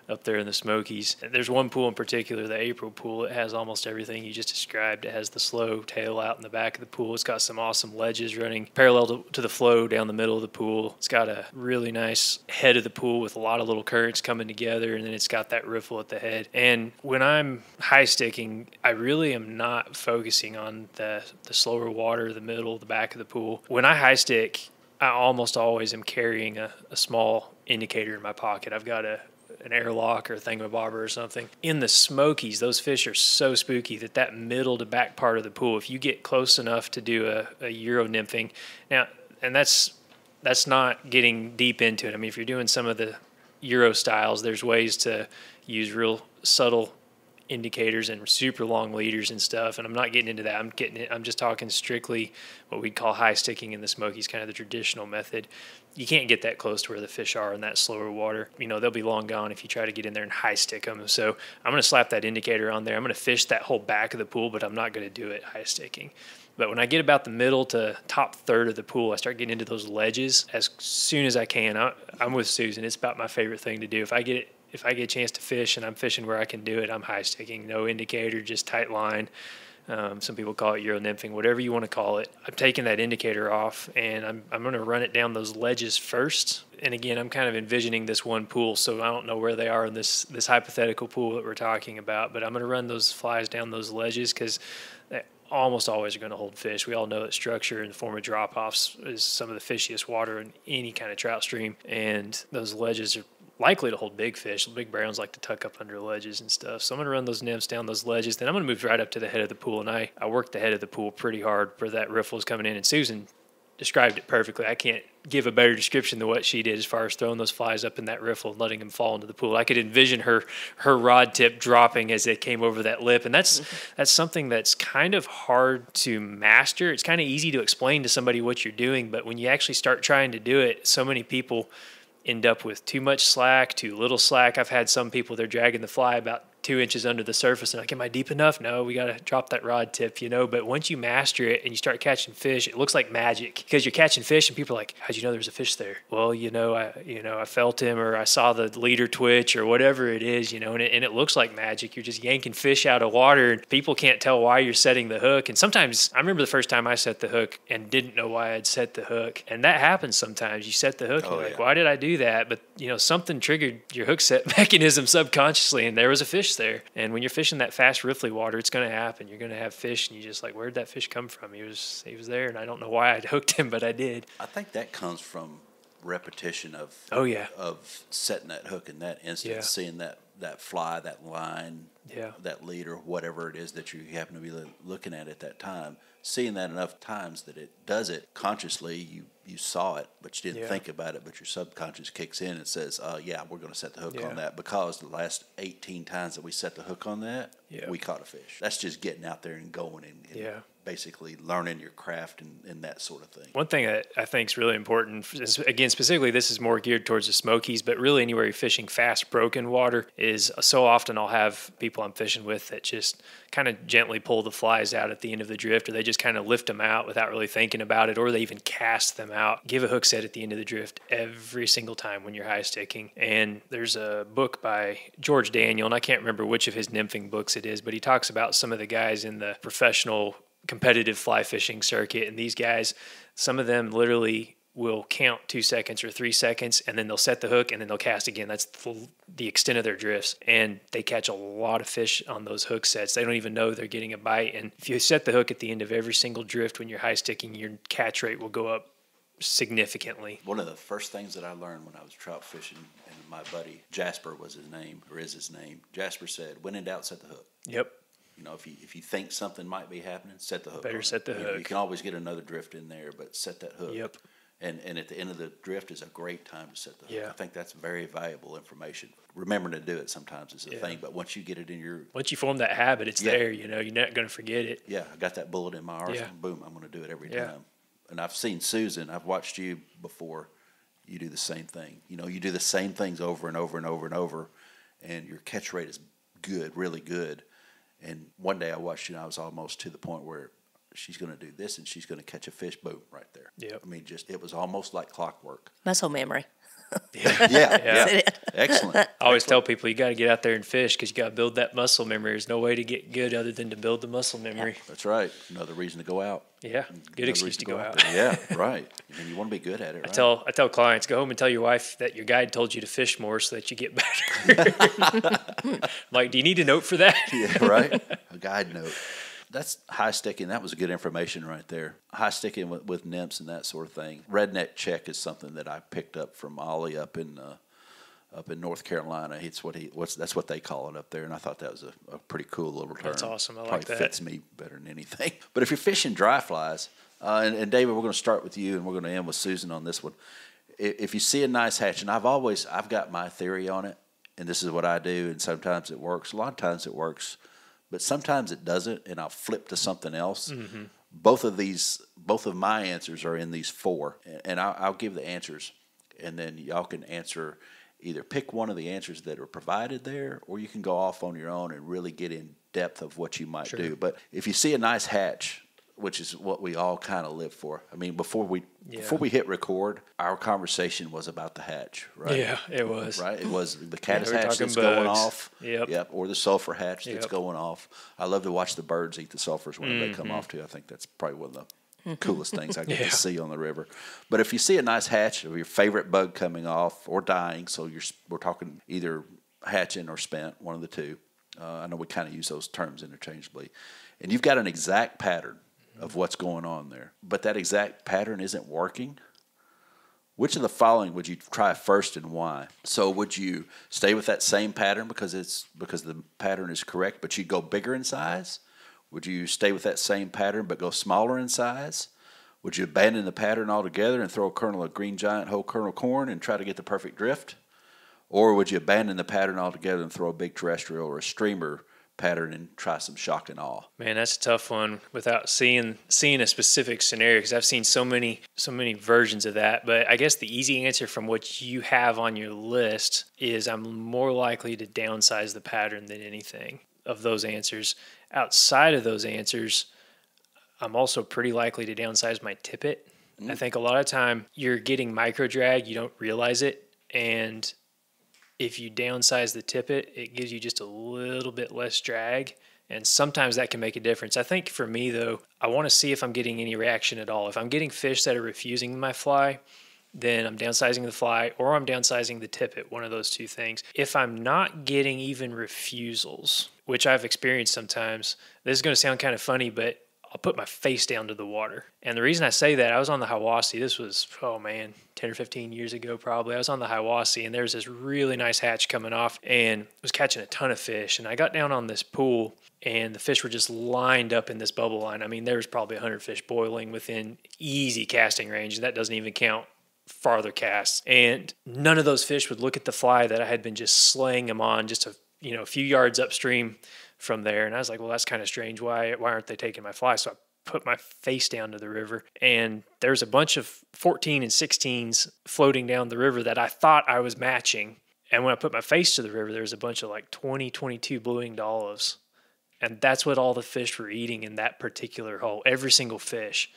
C: up there in the Smokies. There's one pool in particular, the April pool. It has almost everything you just described. It has the slow tail out in the back of the pool. It's got some awesome ledges running parallel to the flow down the middle of the pool. It's got a really nice head of the pool with a lot of little currents coming together, and then it's got that riffle at the head. And when I'm high sticking, I really am not focusing on the slower water, the middle, the back of the pool. When I high stick, I almost always am carrying a small indicator in my pocket. I've got an airlock or a thingamabobber or something. In the Smokies, those fish are so spooky that middle to back part of the pool, if you get close enough to do a Euro nymphing, now, and that's not getting deep into it. I mean, if you're doing some of the Euro styles, there's ways to use real subtle indicators and super long leaders and stuff, and I'm not getting into that. I'm just talking strictly what we'd call high sticking in the Smokies, kind of the traditional method. You can't get that close to where the fish are in that slower water. They'll be long gone if you try to get in there and high stick them. So I'm going to slap that indicator on there. I'm going to fish that whole back of the pool, but I'm not going to do it high sticking. But when I get about the middle to top third of the pool, I start getting into those ledges as soon as I can. I'm with Susan. It's about my favorite thing to do. If I get a chance to fish and I'm fishing where I can do it, I'm high sticking. No indicator, just tight line. Some people call it Euro nymphing, whatever you want to call it. I'm taking that indicator off, and I'm going to run it down those ledges first. And again, I'm kind of envisioning this one pool, so I don't know where they are in this hypothetical pool that we're talking about, but I'm going to run those flies down those ledges because almost always are going to hold fish. We all know that structure in the form of drop-offs is some of the fishiest water in any kind of trout stream, and those ledges are likely to hold big fish. Big browns like to tuck up under ledges and stuff. So I'm going to run those nymphs down those ledges. Then I'm going to move right up to the head of the pool, and I worked the head of the pool pretty hard where that riffle is coming in, and Susan described it perfectly. I can't give a better description than what she did as far as throwing those flies up in that riffle and letting them fall into the pool. I could envision her rod tip dropping as they came over that lip, and that's something that's kind of hard to master. It's kind of easy to explain to somebody what you're doing, but when you actually start trying to do it, so many people end up with too much slack, too little slack. I've had some people, they're dragging the fly about 2 inches under the surface and like, am I deep enough? No, we got to drop that rod tip, but once you master it and you start catching fish, it looks like magic because you're catching fish and people are like, how'd you know there's a fish there? Well, I felt him, or I saw the leader twitch, or whatever it is, and it looks like magic. You're just yanking fish out of water and people can't tell why you're setting the hook. And sometimes I remember the first time I set the hook and didn't know why I'd set the hook. And that happens sometimes. You set the hook and you're like, why did I do that? But something triggered your hook set mechanism subconsciously and there was a fish there. And when you're fishing that fast riffly water, it's going to happen. You're going to have fish, and you just like, where'd that fish come from? He was there, and I don't know why I'd hooked him, but I did.
A: I think that comes from repetition of setting that hook in that instance, seeing that fly, that line, that leader, whatever it is that you happen to be looking at that time. Seeing that enough times that it does it consciously, you saw it, but you didn't think about it, but your subconscious kicks in and says, we're going to set the hook on that, because the last 18 times that we set the hook on that, we caught a fish. That's just getting out there and going and basically learning your craft and that sort of thing.
C: One thing that I think is really important, again, specifically this is more geared towards the Smokies, but really anywhere you're fishing fast broken water, is so often I'll have people I'm fishing with that just kind of gently pull the flies out at the end of the drift, or they just kind of lift them out without really thinking about it, or they even cast them out. Give a hook set at the end of the drift every single time when you're high sticking. And there's a book by George Daniel, and I can't remember which of his nymphing books it is, but he talks about some of the guys in the professional competitive fly fishing circuit, and these guys, some of them literally will count 2 seconds or 3 seconds, and then they'll set the hook and then they'll cast again. That's the extent of their drifts, and they catch a lot of fish on those hook sets. They don't even know they're getting a bite, and if you set the hook at the end of every single drift when you're high sticking, your catch rate will go up significantly.
A: One of the first things that I learned when I was trout fishing, and my buddy Jasper was his name, or is his name, Jasper said, when in doubt, set the hook.
C: Yep.
A: If you think something might be happening, set the hook.
C: Better set the hook.
A: You can always get another drift in there, but set that hook.
C: Yep.
A: And at the end of the drift is a great time to set the hook.
C: Yeah.
A: I think that's very valuable information. Remembering to do it sometimes is the thing, but once you get it in your...
C: Once you form that habit, it's there, you're not going to forget it.
A: Yeah, I got that bullet in my arsenal. Boom, I'm going to do it every time. And I've seen Susan, I've watched you before, you do the same thing. You do the same things over and over and over and over, and your catch rate is good, really good. And one day I watched you, and I was almost to the point where she's going to do this, and she's going to catch a fish, boom, right there.
C: Yep.
A: I mean, it was almost like clockwork.
B: Muscle memory.
A: Yeah. Excellent.
C: I always tell people you got to get out there and fish because you got to build that muscle memory. There's no way to get good other than to build the muscle memory.
A: That's right. Another reason to go out.
C: Yeah, good excuse to go out.
A: Yeah, right. And you want to be good at it, right?
C: I tell clients, go home and tell your wife that your guide told you to fish more so that you get better. Like, do you need a note for that?
A: Yeah, right. A guide note. That's high sticking. That was good information right there. High sticking with nymphs and that sort of thing. Redneck check is something that I picked up from Ollie up in North Carolina. That's what they call it up there, and I thought that was a pretty cool little term.
C: That's awesome. I like
A: Probably
C: that.
A: Fits me better than anything. But if you're fishing dry flies, and David, we're going to start with you, and we're going to end with Susan on this one. If you see a nice hatch, and I've got my theory on it, and this is what I do, and sometimes it works. A lot of times it works, but sometimes it doesn't, and I'll flip to something else. Mm-hmm. Both of my answers are in these four, and I'll give the answers, and then y'all can answer. Either pick one of the answers that are provided there, or you can go off on your own and really get in depth of what you might do. But if you see a nice hatch, which is what we all kind of live for. I mean, before we hit record, our conversation was about the hatch, right?
C: Yeah, it was.
A: Right? It was the caddis hatch that's going off.
C: Yep.
A: Or the sulfur hatch that's going off. I love to watch the birds eat the sulfurs when they come off, too. I think that's probably one of the coolest things I get to see on the river. But if you see a nice hatch of your favorite bug coming off or dying, so we're talking either hatching or spent, one of the two. I know we kind of use those terms interchangeably. and you've got an exact pattern of what's going on there, but that exact pattern isn't working, which of the following would you try first and why? So would you stay with that same pattern because the pattern is correct, but you'd go bigger in size? Would you stay with that same pattern but go smaller in size? Would you abandon the pattern altogether and throw a kernel of green giant whole kernel corn and try to get the perfect drift? Or would you abandon the pattern altogether and throw a big terrestrial or a streamer pattern and try some shock and awe?
C: Man, that's a tough one without seeing a specific scenario, because I've seen so many versions of that. But I guess the easy answer from what you have on your list is I'm more likely to downsize the pattern than anything of those answers. Outside of those answers, I'm also pretty likely to downsize my tippet. I think a lot of time you're getting micro drag, you don't realize it, and if you downsize the tippet, it gives you just a little bit less drag, and sometimes that can make a difference. I think for me, though, I want to see if I'm getting any reaction at all. If I'm getting fish that are refusing my fly, then I'm downsizing the fly or I'm downsizing the tippet, one of those two things. If I'm not getting even refusals, which I've experienced sometimes, this is going to sound kind of funny, but I'll put my face down to the water. And the reason I say that, I was on the Hiwassee. This was, 10 or 15 years ago probably. I was on the Hiwassee, and there was this really nice hatch coming off, and was catching a ton of fish. And I got down on this pool, and the fish were just lined up in this bubble line. I mean, there was probably 100 fish boiling within easy casting range, and that doesn't even count farther casts. And none of those fish would look at the fly that I had been just slaying them on just a few yards upstream from there. And I was like, well, that's kind of strange. Why aren't they taking my fly? So I put my face down to the river, and there's a bunch of 14 and 16s floating down the river that I thought I was matching. And when I put my face to the river, there's a bunch of like 20, 22 blue-winged olives. And that's what all the fish were eating in that particular hole, every single fish.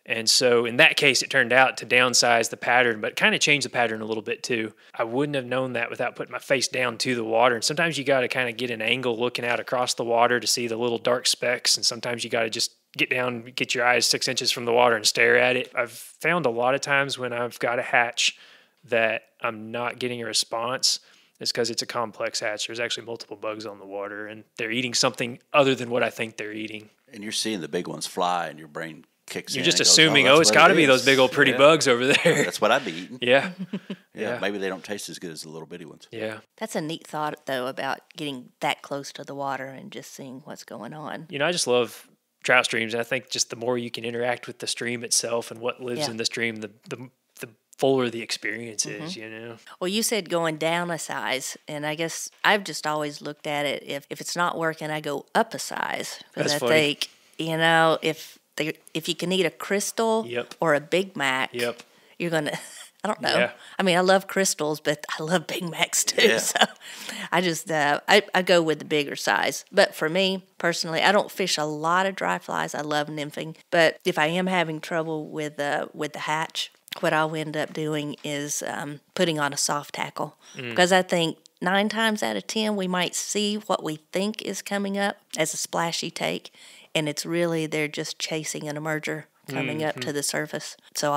C: And so in that case, it turned out to downsize the pattern, but kind of change the pattern a little bit too. I wouldn't have known that without putting my face down to the water. And sometimes you got to kind of get an angle looking out across the water to see the little dark specks. And sometimes you got to just get down, get your eyes 6 inches from the water and stare at it. I've found a lot of times when I've got a hatch that I'm not getting a response, it's because it's a complex hatch. There's actually multiple bugs on the water, and they're eating something other than what I think they're eating.
A: And you're seeing the big ones fly, and your brain kicks in.
C: You're just
A: and goes,
C: assuming,
A: that's
C: it's
A: what
C: got to
A: it
C: be
A: is.
C: those big old pretty bugs over there.
A: That's what I'd be eating.
C: Yeah.
A: Yeah. Maybe they don't taste as good as the little bitty ones.
C: Yeah.
B: That's a neat thought, though, about getting that close to the water and just seeing what's going on.
C: I just love trout streams, and I think just the more you can interact with the stream itself and what lives in the stream, the fuller the experience is,
B: Well, you said going down a size, and I guess I've just always looked at it, if it's not working, I go up a size. Because I think, if you can eat a Crystal or a Big Mac, you're going to, I don't know. Yeah. I mean, I love Crystals, but I love Big Macs too. Yeah. So I just, I go with the bigger size. But for me, personally, I don't fish a lot of dry flies. I love nymphing. But if I am having trouble with the hatch, what I'll end up doing is putting on a soft tackle. Because I think 9 times out of 10, we might see what we think is coming up as a splashy take. And it's really, they're just chasing an emerger coming up to the surface. So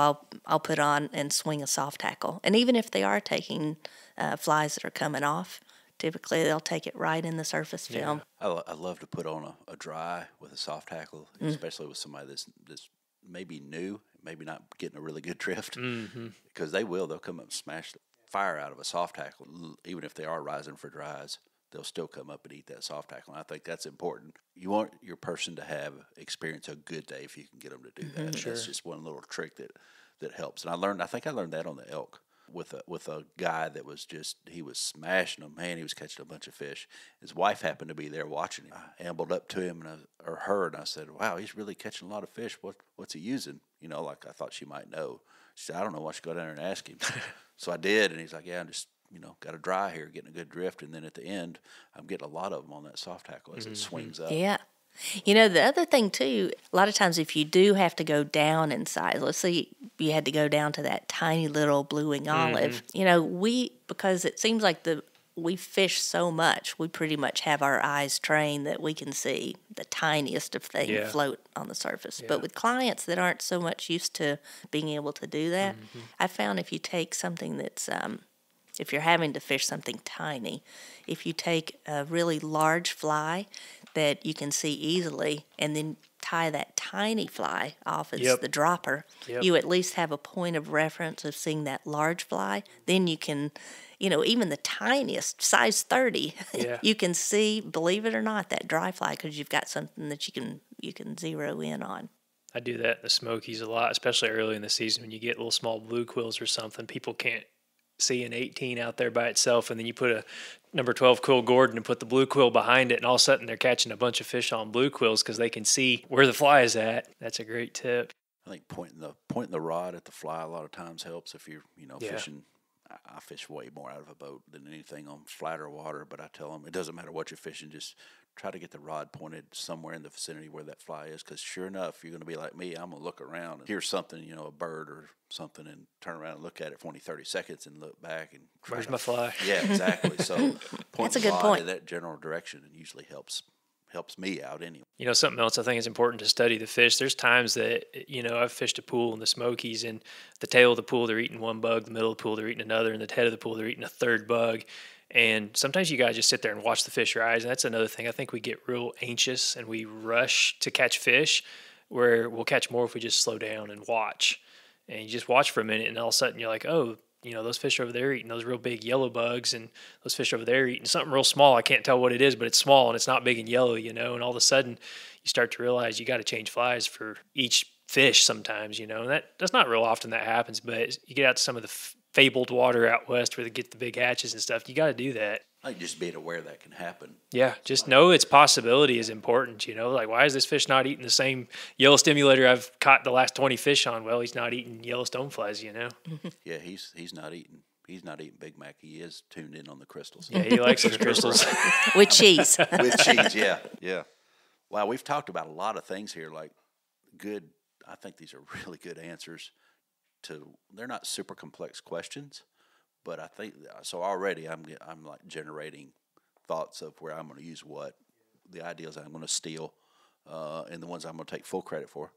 B: I'll put on and swing a soft tackle. And even if they are taking flies that are coming off, typically they'll take it right in the surface film.
A: I love to put on a dry with a soft tackle, especially with somebody that's maybe new, maybe not getting a really good drift, because they'll come up and smash the fire out of a soft tackle, even if they are rising for dries. They'll still come up and eat that soft tackle. And I think that's important. You want your person to experience a good day if you can get them to do that. Sure. That's just one little trick that helps. And I think I learned that on the elk with a guy that was he was smashing them. Man, he was catching a bunch of fish. His wife happened to be there watching him. I ambled up to him or her, and I said, "Wow, he's really catching a lot of fish. What's he using?" Like I thought she might know. She said, "I don't know. Why don't you go down there and ask him?" So I did, and he's like, "Yeah, I'm just got a dry here, getting a good drift, and then at the end, I'm getting a lot of them on that soft tackle as it swings up."
B: Yeah. The other thing, too, a lot of times if you do have to go down in size, let's say you had to go down to that tiny little blue-wing olive, because it seems like we fish so much, we pretty much have our eyes trained that we can see the tiniest of things float on the surface. Yeah. But with clients that aren't so much used to being able to do that, I found if you take something that's if you're having to fish something tiny, if you take a really large fly that you can see easily and then tie that tiny fly off as the dropper, you at least have a point of reference of seeing that large fly. Then you can, even the tiniest, size 30, you can see, believe it or not, that dry fly because you've got something that you can zero in on.
C: I do that in the Smokies a lot, especially early in the season when you get little small blue quills or something. People can't see an 18 out there by itself, and then you put a number 12 quill Gordon and put the blue quill behind it, and all of a sudden they're catching a bunch of fish on blue quills because they can see where the fly is at. That's a great tip.
A: I think pointing the rod at the fly a lot of times helps if you're fishing. I fish way more out of a boat than anything on flatter water, but I tell them it doesn't matter what you're fishing, just try to get the rod pointed somewhere in the vicinity where that fly is, because sure enough, you're going to be like me. I'm going to look around and hear something, a bird or something, and turn around and look at it for 20, 30 seconds and look back. And
C: where's my fly?
A: Yeah, exactly. So point
B: That's
A: the
B: a good
A: rod
B: point.
A: in that general direction and usually helps me out anyway.
C: Something else I think is important to study the fish. There's times that, I've fished a pool in the Smokies, and the tail of the pool, they're eating one bug, the middle of the pool, they're eating another, and the head of the pool, they're eating a third bug. And sometimes you guys just sit there and watch the fish rise. And that's another thing. I think we get real anxious and we rush to catch fish, where we'll catch more if we just slow down and watch. And you just watch for a minute, and all of a sudden you're like, oh, those fish over there eating those real big yellow bugs, and those fish over there eating something real small. I can't tell what it is, but it's small and it's not big and yellow, and all of a sudden you start to realize you got to change flies for each fish sometimes, and that's not real often that happens, but you get out to some of the fabled water out west where they get the big hatches and stuff, you got to do that.
A: I think just being aware that can happen.
C: Yeah, just know its possibility is important, like why is this fish not eating the same yellow stimulator I've caught the last 20 fish on? Well, he's not eating yellow stoneflies,
A: Yeah, he's not eating Big Mac. He is tuned in on the crystals.
C: Yeah, he likes those crystals.
B: With cheese.
A: With cheese, yeah. Wow, we've talked about a lot of things here, I think these are really good answers they're not super complex questions, but I think so already I'm like generating thoughts of where I'm going to use what, the ideas I'm going to steal, and the ones I'm going to take full credit for.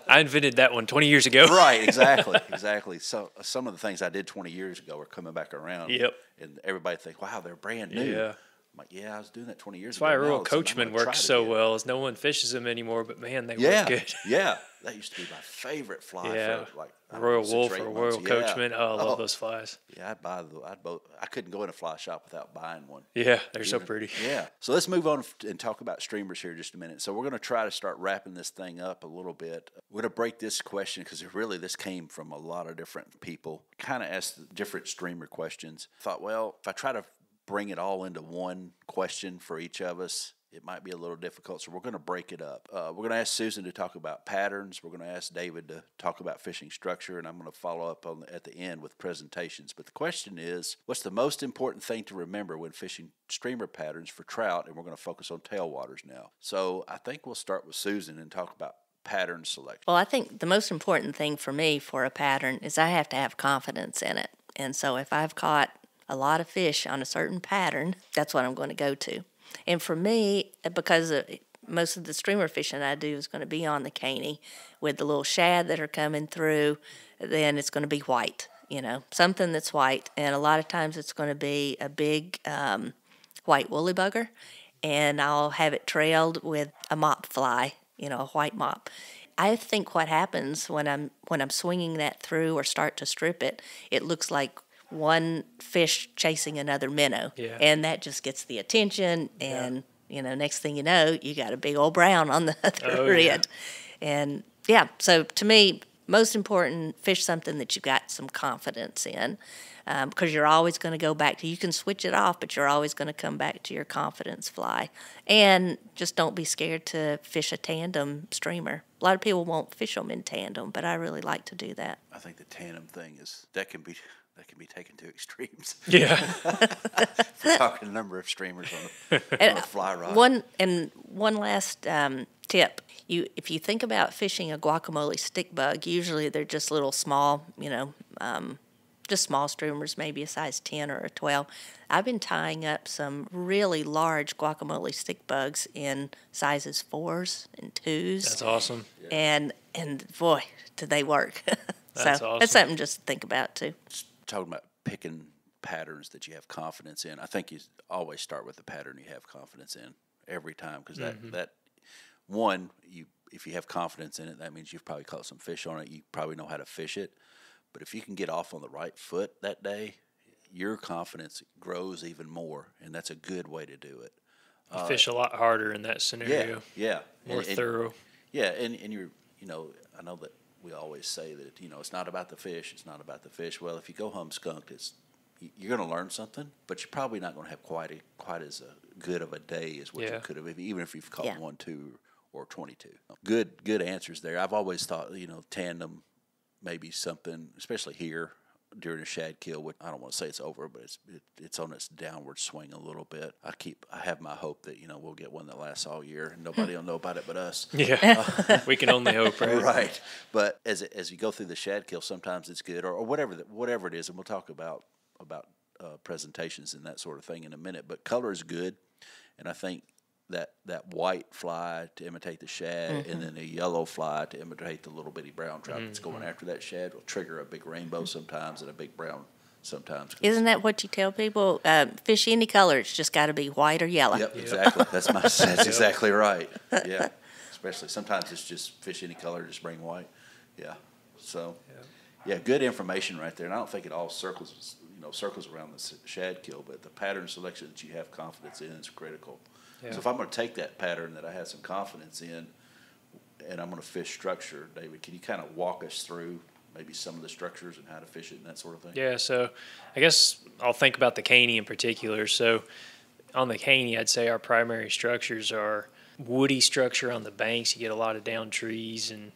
C: I invented that one 20 years ago.
A: Right, exactly. So some of the things I did 20 years ago are coming back around.
C: Yep.
A: And everybody thinks, wow, they're brand new.
C: Yeah.
A: I'm like, yeah, I was doing that 20 years
C: That's
A: ago.
C: why a
A: Now
C: Royal
A: all of a sudden I'm
C: Coachman
A: gonna try
C: works
A: it
C: so
A: again.
C: well, is no one fishes them anymore, but man, they work good.
A: Yeah. That used to be my favorite fly.
C: Yeah.
A: For
C: Royal
A: 6
C: Wolf
A: or 8
C: or
A: months.
C: Royal Coachman. Oh, I love those flies.
A: Yeah, I couldn't go in a fly shop without buying one.
C: Yeah, they're so pretty.
A: Yeah. So let's move on and talk about streamers here just a minute. So we're going to try to start wrapping this thing up a little bit. We're going to break this question because this came from a lot of different people. Kind of asked different streamer questions. Thought, well, if I try to bring it all into one question for each of us, it might be a little difficult, so we're going to break it up. We're going to ask Susan to talk about patterns. We're going to ask David to talk about fishing structure, and I'm going to follow up at the end with presentations. But the question is, what's the most important thing to remember when fishing streamer patterns for trout? And we're going to focus on tailwaters now. So I think we'll start with Susan and talk about pattern selection.
B: Well, I think the most important thing for me for a pattern is I have to have confidence in it. And so if I've caught a lot of fish on a certain pattern, that's what I'm going to go to. And for me, because most of the streamer fishing I do is going to be on the caney with the little shad that are coming through, then it's going to be white, something that's white. And a lot of times it's going to be a big white woolly bugger, and I'll have it trailed with a mop fly, a white mop. I think what happens when I'm swinging that through or start to strip it, it looks like one fish chasing another minnow, and that just gets the attention, and next thing you know, you got a big old brown on the other end. And so to me, most important, fish something that you've got some confidence in, because you're always going to go back to, you can switch it off, but you're always going to come back to your confidence fly. And just don't be scared to fish a tandem streamer. A lot of people won't fish them in tandem, but I really like to do that.
A: I think the tandem thing that can be taken to extremes.
C: Yeah.
A: We're talking a number of streamers on a fly rod.
B: One last tip. If you think about fishing a guacamole stick bug, usually they're just little small, just small streamers, maybe a size 10 or a 12. I've been tying up some really large guacamole stick bugs in sizes 4s and 2s.
C: That's awesome.
B: And boy, do they work.
C: That's
B: so
C: awesome.
B: that's something just to think about too.
A: talking about picking patterns that you have confidence in. I think you always start with the pattern you have confidence in every time, because that one, if you have confidence in it, that means you've probably caught some fish on it. You probably know how to fish it. But if you can get off on the right foot that day, your confidence grows even more, and that's a good way to do it.
C: You fish a lot harder in that scenario.
A: Yeah.
C: More thorough.
A: Yeah, and you're, I know that we always say that, it's not about the fish, it's not about the fish. Well, if you go home skunked, you're going to learn something, but you're probably not going to have quite as good of a day as what you could have, even if you've caught 1, 2, or 22. Good answers there. I've always thought, tandem maybe something, especially here during a shad kill, which I don't want to say it's over, but it's on its downward swing a little bit. I have my hope that, we'll get one that lasts all year and nobody will know about it but us.
C: Yeah. We can only hope, right?
A: Right. But as you go through the shad kill, sometimes it's good, or whatever it is, and we'll talk about presentations and that sort of thing in a minute. But color is good, and I think that white fly to imitate the shad, and then a yellow fly to imitate the little bitty brown trout that's going after that shad will trigger a big rainbow sometimes and a big brown sometimes.
B: Isn't that what you tell people? Fish any color, it's just got to be white or yellow.
A: Yep, exactly. That's exactly right. Yeah, especially sometimes it's just fish any color, just bring white. Yeah. So, yeah, good information right there. And I don't think it all circles around the shad kill, but the pattern selection that you have confidence in is critical. Yeah. So if I'm going to take that pattern that I had some confidence in, and I'm going to fish structure, David, can you kind of walk us through maybe some of the structures and how to fish it and that sort of thing?
C: Yeah, so I guess I'll think about the caney in particular. So on the caney, I'd say our primary structures are woody structure on the banks. You get a lot of down trees and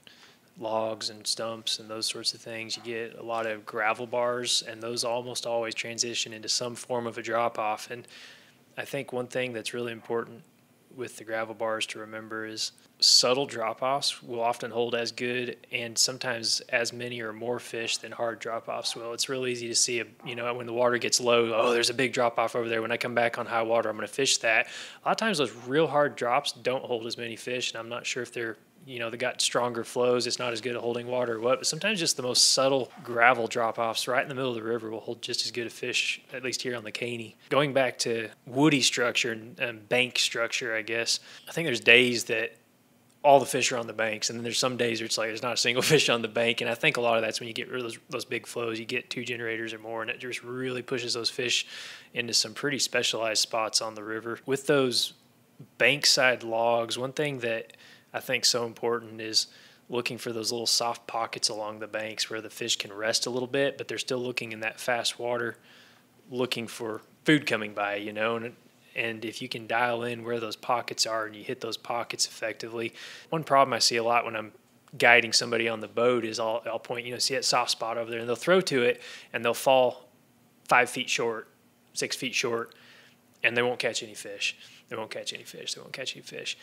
C: logs and stumps and those sorts of things. You get a lot of gravel bars, and those almost always transition into some form of a drop-off. And I think one thing that's really important with the gravel bars to remember is subtle drop-offs will often hold as good and sometimes as many or more fish than hard drop-offs will. It's real easy to see, when the water gets low, there's a big drop-off over there. When I come back on high water, I'm going to fish that. A lot of times those real hard drops don't hold as many fish, and I'm not sure if they're they got stronger flows, it's not as good at holding water or what, but sometimes just the most subtle gravel drop-offs right in the middle of the river will hold just as good a fish, at least here on the caney. Going back to woody structure and bank structure, I guess, I think there's days that all the fish are on the banks, and then there's some days where it's like there's not a single fish on the bank, and I think a lot of that's when you get rid of those big flows, you get 2 generators or more, and it just really pushes those fish into some pretty specialized spots on the river. With those bankside logs, one thing that I think so important is looking for those little soft pockets along the banks where the fish can rest a little bit, but they're still looking in that fast water, looking for food coming by, and if you can dial in where those pockets are and you hit those pockets effectively. One problem I see a lot when I'm guiding somebody on the boat is I'll point, see that soft spot over there, and they'll throw to it and they'll fall 5 feet short, 6 feet short, and they won't catch any fish. They won't catch any fish.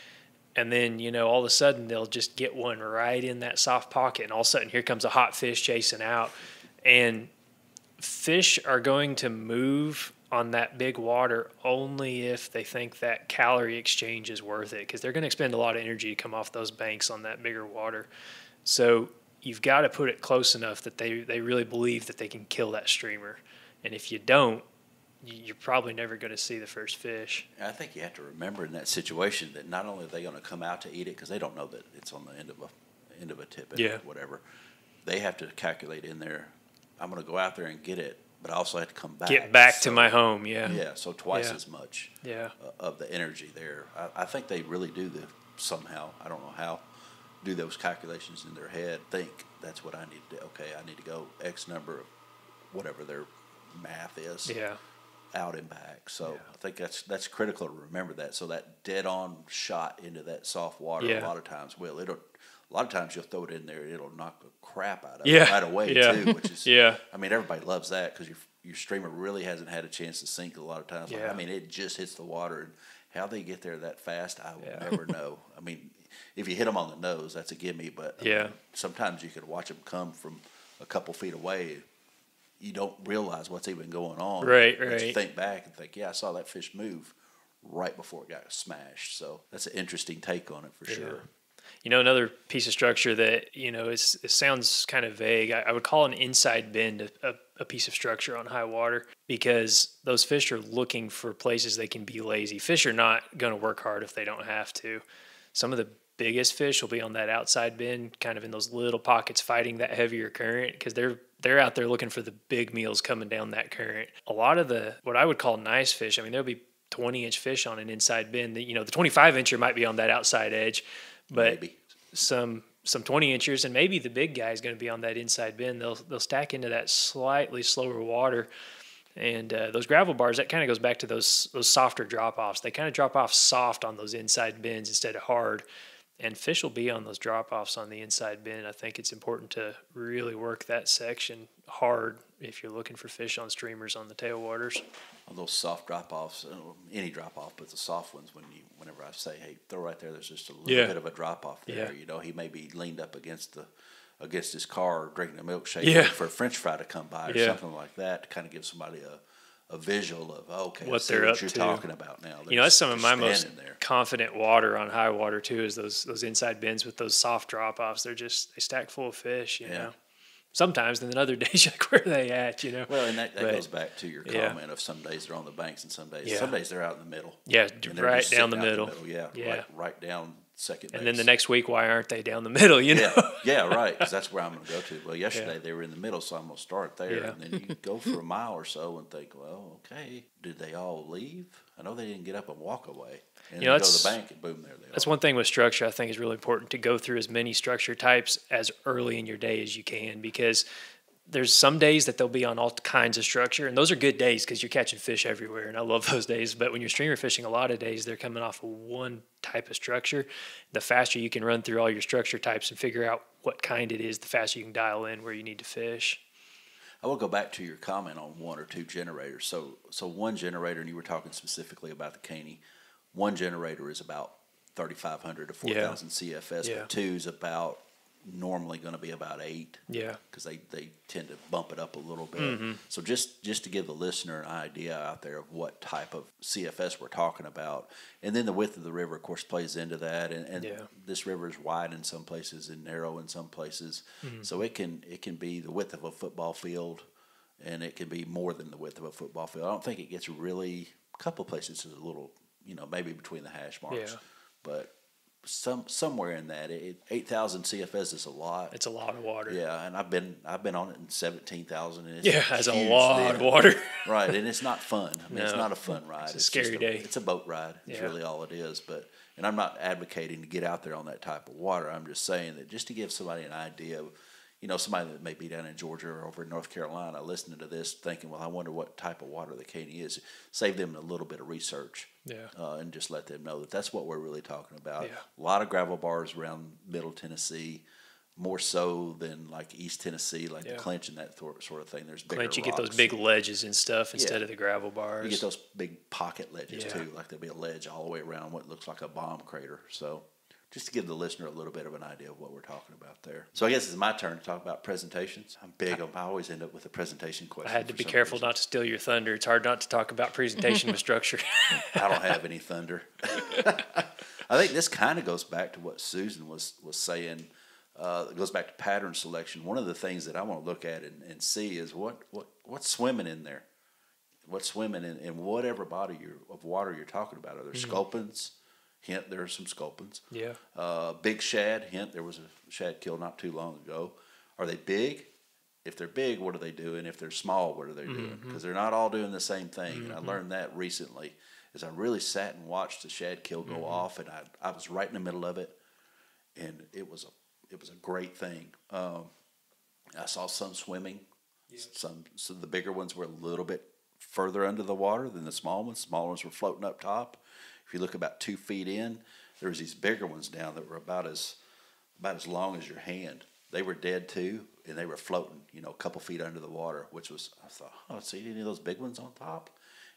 C: And then, all of a sudden they'll just get one right in that soft pocket, and all of a sudden here comes a hot fish chasing out. And fish are going to move on that big water only if they think that calorie exchange is worth it, because they're going to expend a lot of energy to come off those banks on that bigger water. So you've got to put it close enough that they really believe that they can kill that streamer. And if you don't, you're probably never going to see the first fish.
A: I think you have to remember in that situation that not only are they going to come out to eat it, because they don't know that it's on the end of a tippet or whatever. They have to calculate in there, I'm going to go out there and get it, but I also have to come back.
C: Get back to my home, Yeah,
A: so twice as much of the energy there. I think they really do somehow, I don't know how, do those calculations in their head, think that's what I need to do. Okay, I need to go X number of whatever their math is.
C: Yeah.
A: Out and back. So I think that's critical to remember that. So that dead on shot into that soft water a lot of times a lot of times you'll throw it in there and it'll knock the crap out of it right away too, which is I mean, everybody loves that because your streamer really hasn't had a chance to sink a lot of times. I mean, it just hits the water, and how they get there that fast, I will never know. I mean, if you hit them on the nose, that's a gimme, but I mean, sometimes you can watch them come from a couple feet away. You don't realize what's even going on.
C: Right.
A: You think back and think, I saw that fish move right before it got smashed. So that's an interesting take on it for sure.
C: Another piece of structure that, it sounds kind of vague. I would call an inside bend a a piece of structure on high water, because those fish are looking for places they can be lazy. Fish are not going to work hard if they don't have to. Some of the biggest fish will be on that outside bend, kind of in those little pockets fighting that heavier current, because they're out there looking for the big meals coming down that current. A lot of the, what I would call nice fish, I mean, there'll be 20-inch fish on an inside bend. The 25-incher might be on that outside edge, but maybe some 20-inchers, and maybe the big guy is going to be on that inside bend. They'll stack into that slightly slower water. And those gravel bars, that kind of goes back to those softer drop-offs. They kind of drop off soft on those inside bends instead of hard. And fish will be on those drop-offs on the inside bend. I think it's important to really work that section hard if you're looking for fish on streamers on the tailwaters.
A: On those soft drop-offs, any drop-off, but the soft ones, whenever I say, hey, throw right there, there's just a little bit of a drop-off there. He may be leaned up against his car drinking a milkshake for a French fry to come by or something like that, to kind of give somebody a visual of, okay,
C: what they're up
A: you're
C: to.
A: Talking about now.
C: That's some of my most confident water on high water too, is those inside bends with those soft drop-offs. They stack full of fish, you know. Sometimes, and then other days, you're like, where are they at, Well,
A: and that goes back to your comment of some days they're on the banks and some days they're out in the middle.
C: Yeah, right down the middle.
A: Right down second base.
C: And then the next week, why aren't they down the middle,
A: Yeah, right, because that's where I'm going to go to. Well, yesterday they were in the middle, so I'm going to start there. Yeah. And then you go for a mile or so and think, well, okay, did they all leave? I know they didn't get up and walk away. And then go to the bank and boom, there they are.
C: That's one thing with structure I think is really important, to go through as many structure types as early in your day as you can, because there's some days that they'll be on all kinds of structure, and those are good days because you're catching fish everywhere, and I love those days. But when you're streamer fishing, a lot of days they're coming off of one type of structure. The faster you can run through all your structure types and figure out what kind it is, the faster you can dial in where you need to fish.
A: I will go back to your comment on one or two generators. So one generator, and you were talking specifically about the Caney, one generator is about 3,500 to 4,000 CFS, but two is about normally going to be about 8.
C: Yeah.
A: Because they tend to bump it up a little bit. Mm-hmm. So just to give the listener an idea out there of what type of CFS we're talking about. And then the width of the river, of course, plays into that. And this river is wide in some places and narrow in some places. Mm-hmm. So it can be the width of a football field, and it can be more than the width of a football field. I don't think it gets really, a couple places is a little, maybe between the hash marks. Yeah. But somewhere in that, 8,000 CFS is a lot.
C: It's a lot of water.
A: Yeah, and I've been on it in 17,000, and
C: it's a lot of water.
A: Right, and it's not fun. I mean, it's not a fun ride.
C: It's a scary day.
A: It's a boat ride. It's really all it is. And I'm not advocating to get out there on that type of water. I'm just saying that just to give somebody an idea of, somebody that may be down in Georgia or over in North Carolina listening to this thinking, well, I wonder what type of water the Caney is. Save them a little bit of research. And just let them know that that's what we're really talking about. Yeah. A lot of gravel bars around Middle Tennessee, more so than like East Tennessee, like the Clinch and that sort of thing. There's bigger
C: Clinch, you
A: rocks.
C: Get those big ledges and stuff instead of the gravel bars.
A: You get those big pocket ledges too. Like there'll be a ledge all the way around what looks like a bomb crater. So just to give the listener a little bit of an idea of what we're talking about there. So I guess it's my turn to talk about presentations. I'm big on, I always end up with a presentation question.
C: I had to be careful not to steal your thunder. It's hard not to talk about presentation with structure.
A: I don't have any thunder. I think this kind of goes back to what Susan was saying. It goes back to pattern selection. One of the things that I want to look at and see is what's swimming in there. What's swimming in whatever body of water you're talking about. Are there sculpins? Hint, there are some sculpins.
C: Yeah.
A: Big shad. Hint, there was a shad killed not too long ago. Are they big? If they're big, what are they doing? If they're small, what are they doing? Because they're not all doing the same thing. And I learned that recently as I really sat and watched the shad kill go off, and I was right in the middle of it, and it was a great thing. I saw some swimming. So the bigger ones were a little bit further under the water than the small ones. Smaller ones were floating up top. If you look about 2 feet in, there was these bigger ones down that were about as long as your hand. They were dead too, and they were floating, a couple feet under the water, I thought, see any of those big ones on top?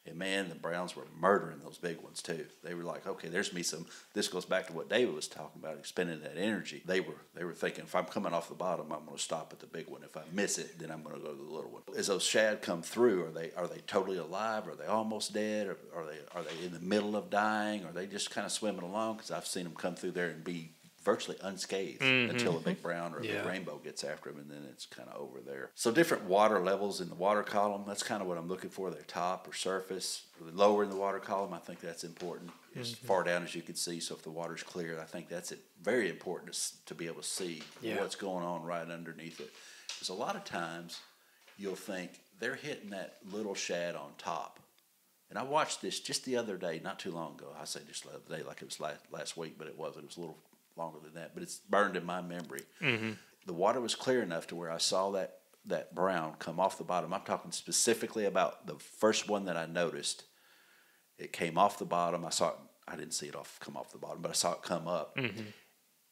A: And man, the browns were murdering those big ones too. They were like, okay, there's me some. This goes back to what David was talking about, expending that energy. They were thinking, if I'm coming off the bottom, I'm going to stop at the big one. If I miss it, then I'm going to go to the little one. As those shad come through, are they totally alive? Are they almost dead? Are they in the middle of dying? Are they just kind of swimming along? Because I've seen them come through there and be virtually unscathed until a big brown or a big rainbow gets after him, and then it's kind of over there. So different water levels in the water column, that's kind of what I'm looking for, their top or surface. Lower in the water column, I think that's important, as far down as you can see. So if the water's clear, I think that's very important to be able to see what's going on right underneath it. Because a lot of times you'll think they're hitting that little shad on top. And I watched this just the other day, not too long ago. I say just the other day like it was last week, but it wasn't. It was a little longer than that. But it's burned in my memory. The water was clear enough to where I saw that brown come off the bottom. I'm talking specifically about the first one that I noticed. It came off the bottom. I saw it. I didn't see it come off the bottom, but I saw it come up.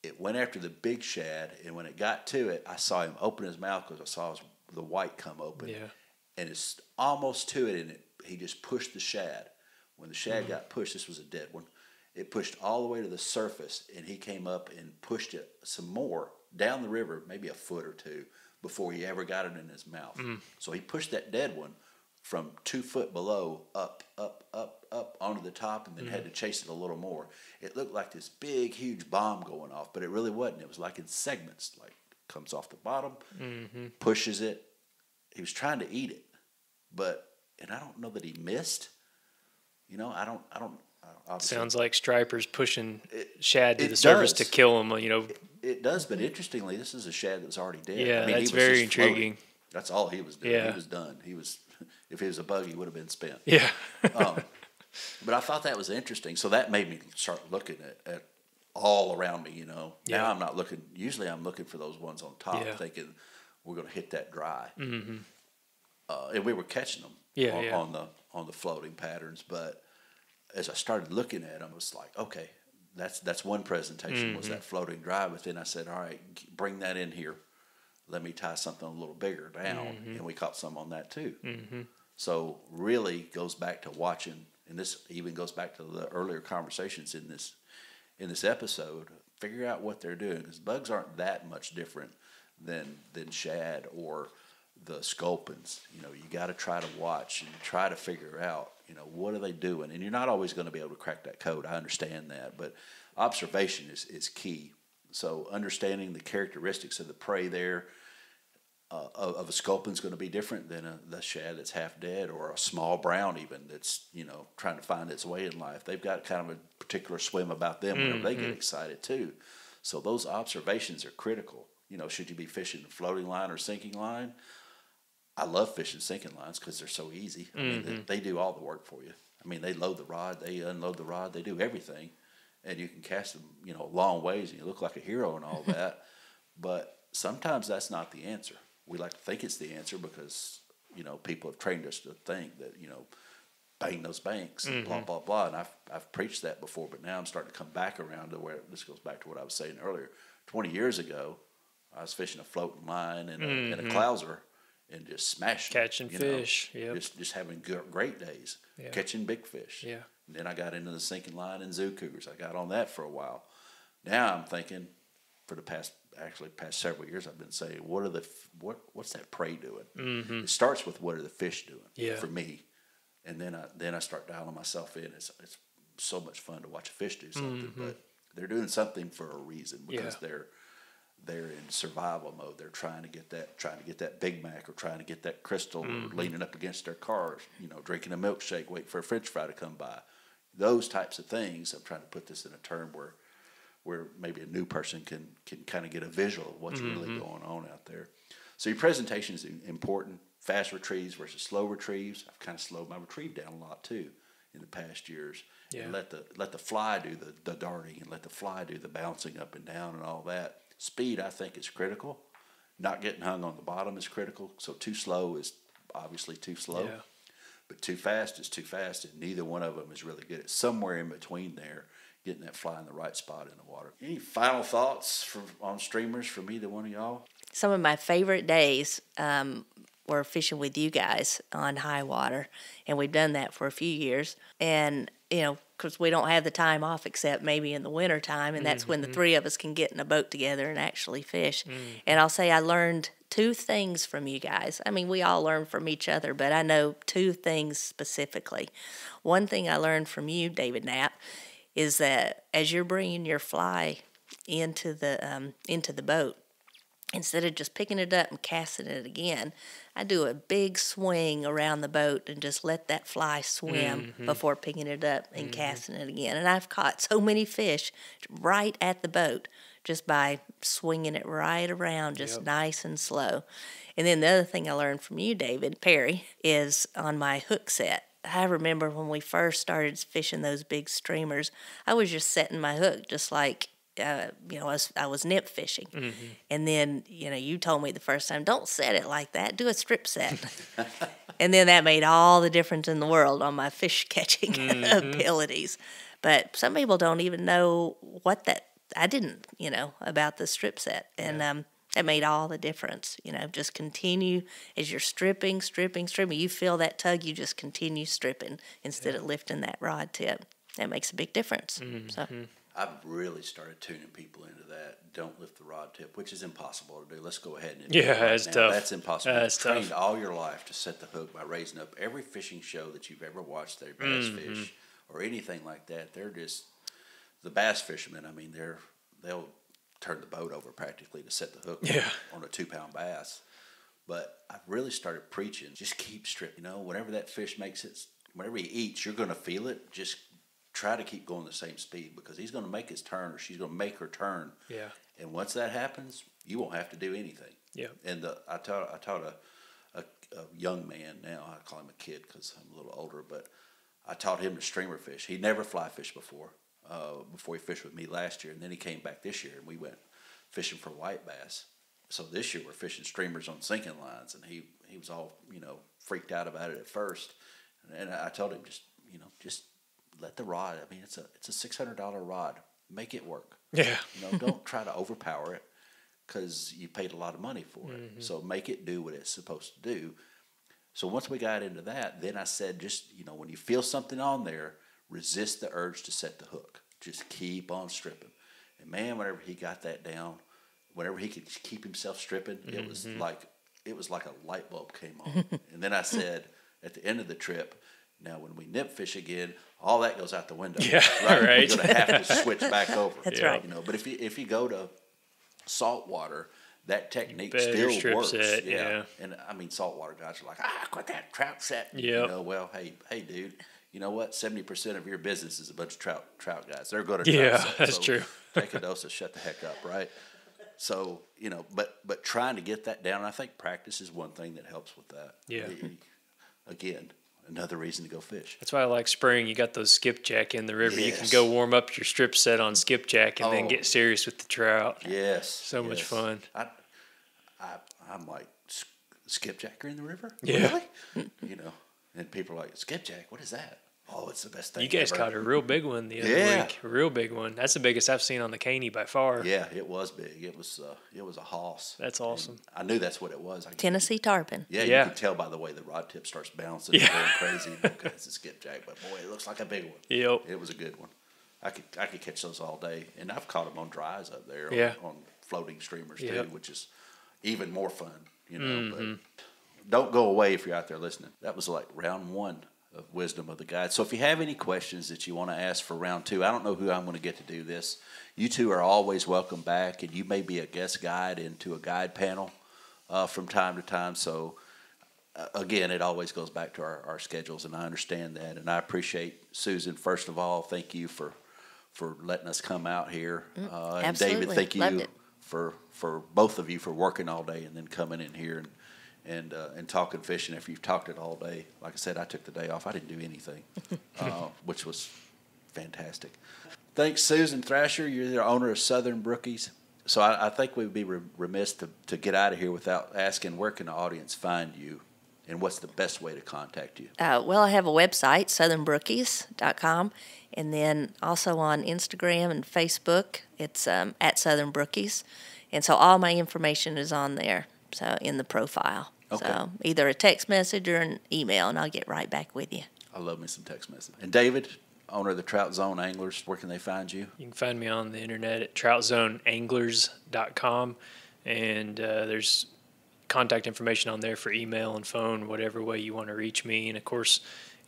A: It went after the big shad, and when it got to it, I saw him open his mouth because I saw the white come open. And it's almost to it, and he just pushed the shad. When the shad got pushed, this was a dead one, it pushed all the way to the surface, and he came up and pushed it some more down the river, maybe a foot or two, before he ever got it in his mouth. So he pushed that dead one from 2 foot below up onto the top, and then had to chase it a little more. It looked like this big, huge bomb going off, but it really wasn't. It was like in segments, like comes off the bottom, pushes it. He was trying to eat it, and I don't know that he missed. You know, I don't.
C: Sounds like stripers pushing shad to the surface to kill him. You know,
A: it does. But interestingly, this is a shad that was already dead.
C: Yeah, I mean, that's very intriguing.
A: That's all he was doing. He was done. If he was a bug, he would have been spent.
C: Yeah.
A: But I thought that was interesting. So that made me start looking at all around me. You know, now I'm not looking. Usually, I'm looking for those ones on top, thinking we're going to hit that dry. And we were catching them on the floating patterns, but as I started looking at them, I was like, okay, that's one presentation was that floating dry. But then I said, all right, bring that in here. Let me tie something a little bigger down, and we caught some on that too. So really goes back to watching, and this even goes back to the earlier conversations in this episode. Figure out what they're doing, because bugs aren't that much different than shad or the sculpins. You know, you got to try to watch and try to figure out, you know, what are they doing? And you're not always going to be able to crack that code. I understand that, but observation is key. So understanding the characteristics of the prey there of a sculpin is going to be different than the shad that's half dead, or a small brown even that's, you know, trying to find its way in life. They've got kind of a particular swim about them whenever they get excited too. So those observations are critical. You know, should you be fishing a floating line or sinking line? I love fishing sinking lines because they're so easy. I mean, they do all the work for you. I mean, they load the rod, they unload the rod, they do everything. And you can cast them, you know, long ways, and you look like a hero and all that. But sometimes that's not the answer. We like to think it's the answer because, you know, people have trained us to think that, you know, bang those banks and blah, blah, blah. And I've preached that before, but now I'm starting to come back around to where this goes back to what I was saying earlier. 20 years ago, I was fishing a floating line and a clouser and just smashing.
C: Catching fish.
A: Just having great days. Catching big fish.
C: Yeah.
A: And then I got into the sinking line and zoo cougars. I got on that for a while. Now I'm thinking, for the past several years, I've been saying, what's that prey doing? It starts with what are the fish doing for me, and then I start dialing myself in. It's so much fun to watch a fish do something, but they're doing something for a reason, because they're in survival mode. They're trying to get that Big Mac, or trying to get that Crystal, or leaning up against their car, you know, drinking a milkshake, waiting for a French fry to come by. Those types of things. I'm trying to put this in a term where maybe a new person can kind of get a visual of what's really going on out there. So your presentation is important. Fast retrieves versus slow retrieves. I've kind of slowed my retrieve down a lot too in the past years. And let the fly do the darting, and let the fly do the bouncing up and down and all that. Speed, I think, is critical. Not getting hung on the bottom is critical. So too slow is obviously too slow. Yeah. But too fast is too fast, and neither one of them is really good. It's somewhere in between there, getting that fly in the right spot in the water. Any final thoughts on streamers from either one of y'all?
B: Some of my favorite days were fishing with you guys on high water, and we've done that for a few years. And, you know, because we don't have the time off except maybe in the winter time, and that's when the three of us can get in a boat together and actually fish. And I'll say I learned 2 things from you guys. I mean, we all learn from each other, but I know 2 things specifically. One thing I learned from you, David Knapp, is that as you're bringing your fly into the boat. Instead of just picking it up and casting it again, I do a big swing around the boat and just let that fly swim before picking it up and casting it again. And I've caught so many fish right at the boat just by swinging it right around, just nice and slow. And then the other thing I learned from you, David Perry, is on my hook set. I remember when we first started fishing those big streamers, I was just setting my hook just like, I was nymph fishing. And then, you told me the first time, don't set it like that, do a strip set. And then that made all the difference in the world on my fish catching abilities. But some people don't even know I didn't, about the strip set. And that made all the difference. Just continue as you're stripping. You feel that tug, you just continue stripping instead of lifting that rod tip. That makes a big difference. So.
A: I've really started tuning people into that. Don't lift the rod tip, which is impossible to do. Let's go ahead and do it right
C: that's
A: now.
C: tough.
A: That's impossible.
C: That's
A: You've trained
C: tough.
A: all your life to set the hook by raising up every fishing show that you've ever watched. Their bass fish or anything like that. They're just the bass fishermen. I mean, they'll turn the boat over practically to set the hook on a 2-pound bass. But I've really started preaching. Just keep stripping. Whenever that fish makes it, whenever he eats, you're going to feel it. Just try to keep going the same speed because he's going to make his turn or she's going to make her turn.
C: Yeah.
A: And once that happens, you won't have to do anything.
C: Yeah.
A: And I taught a young man now. I call him a kid because I'm a little older, but I taught him to streamer fish. He never fly fished before he fished with me last year. And then he came back this year and we went fishing for white bass. So this year we're fishing streamers on sinking lines. And he was all, freaked out about it at first. And I told him just let the rod. I mean, it's a $600 rod. Make it work.
C: Yeah.
A: Don't try to overpower it because you paid a lot of money for it. So make it do what it's supposed to do. So once we got into that, then I said, just when you feel something on there, resist the urge to set the hook. Just keep on stripping. And man, whenever he got that down, whenever he could keep himself stripping, it was like a light bulb came on. And then I said at the end of the trip, now, when we nip fish again, all that goes out the window.
C: Yeah,
A: right.
C: right.
A: You're going to have to switch back over.
B: That's right.
A: But if you go to salt water, that technique
C: Better
A: still
C: strip
A: works.
C: set, yeah.
A: And I mean, saltwater guys are like, quit that trout set.
C: Yeah.
A: Well, hey, dude. You know what? 70% of your business is a bunch of trout guys. They're good at trout
C: Yeah,
A: set,
C: that's
A: so
C: true.
A: Take a dose of shut the heck up, right? So but trying to get that down, I think practice is one thing that helps with that.
C: Yeah.
A: Again, another reason to go fish.
C: That's why I like spring. You got those skipjack in the river. You can
A: Yes.
C: go warm up your strip set on skipjack and then
A: Oh.
C: get serious with the trout.
A: Yes.
C: So much
A: yes.
C: fun.
A: I'm like, skipjacker in the river?
C: Yeah.
A: Really? And people are like, skipjack, what is that? Oh, it's the best thing
C: You guys
A: ever.
C: caught a real big one the other
A: Yeah.
C: week. A real big one. That's the biggest I've seen on the Caney by far.
A: Yeah, it was big. It was a hoss.
C: That's awesome.
A: And I knew that's what it was.
B: Tennessee tarpon.
A: Yeah,
C: Yeah.
A: you can tell by the way the rod tip starts bouncing and going crazy. Okay, it's a skipjack, but boy, it looks like a big one.
C: Yep.
A: It was a good one. I could catch those all day, and I've caught them on dries up there
C: Yeah.
A: on floating streamers
C: Yep.
A: too, which is even more fun. But don't go away if you're out there listening. That was like round 1 of Wisdom of the Guide. So if you have any questions that you want to ask for round 2, I don't know who I'm going to get to do this. You two are always welcome back, and you may be a guest guide into a guide panel from time to time. So again, it always goes back to our schedules, and I understand that. And I appreciate Susan. First of all, thank you for letting us come out here. And
B: absolutely.
A: David, thank
B: Loved
A: you
B: it.
A: for both of you for working all day and then coming in here and talking fishing. If you've talked it all day, like I said, I took the day off. I didn't do anything, which was fantastic. Thanks, Susan Thrasher. You're the owner of Southern Brookies. So I think we'd be remiss to get out of here without asking, where can the audience find you, and what's the best way to contact you?
B: Well, I have a website, southernbrookies.com, and then also on Instagram and Facebook, it's at Southern Brookies. And so all my information is on there, so in the profile.
A: Okay.
B: So either a text message or an email, and I'll get right back with you.
A: I love me some text message. And David, owner of the Troutzone Anglers, where can they find you?
C: You can find me on the internet at troutzoneanglers.com, and there's contact information on there for email and phone, whatever way you want to reach me. And, of course,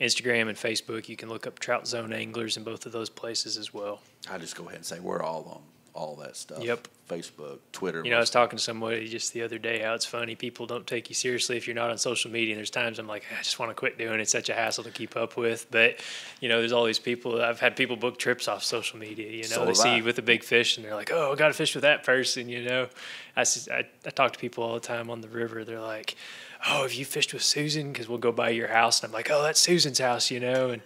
C: Instagram and Facebook, you can look up Troutzone Anglers in both of those places as well.
A: I just go ahead and say we're all all that stuff.
C: Yep.
A: Facebook, Twitter.
C: I was talking to somebody just the other day how it's funny. People don't take you seriously if you're not on social media. And there's times I'm like, I just want to quit doing it. It's such a hassle to keep up with. But, there's all these people. I've had people book trips off social media.
A: So
C: they see you with a big fish and they're like, oh, I got to fish with that person, I talk to people all the time on the river. They're like, oh, have you fished with Susan? Because we'll go by your house. And I'm like, oh, that's Susan's house, And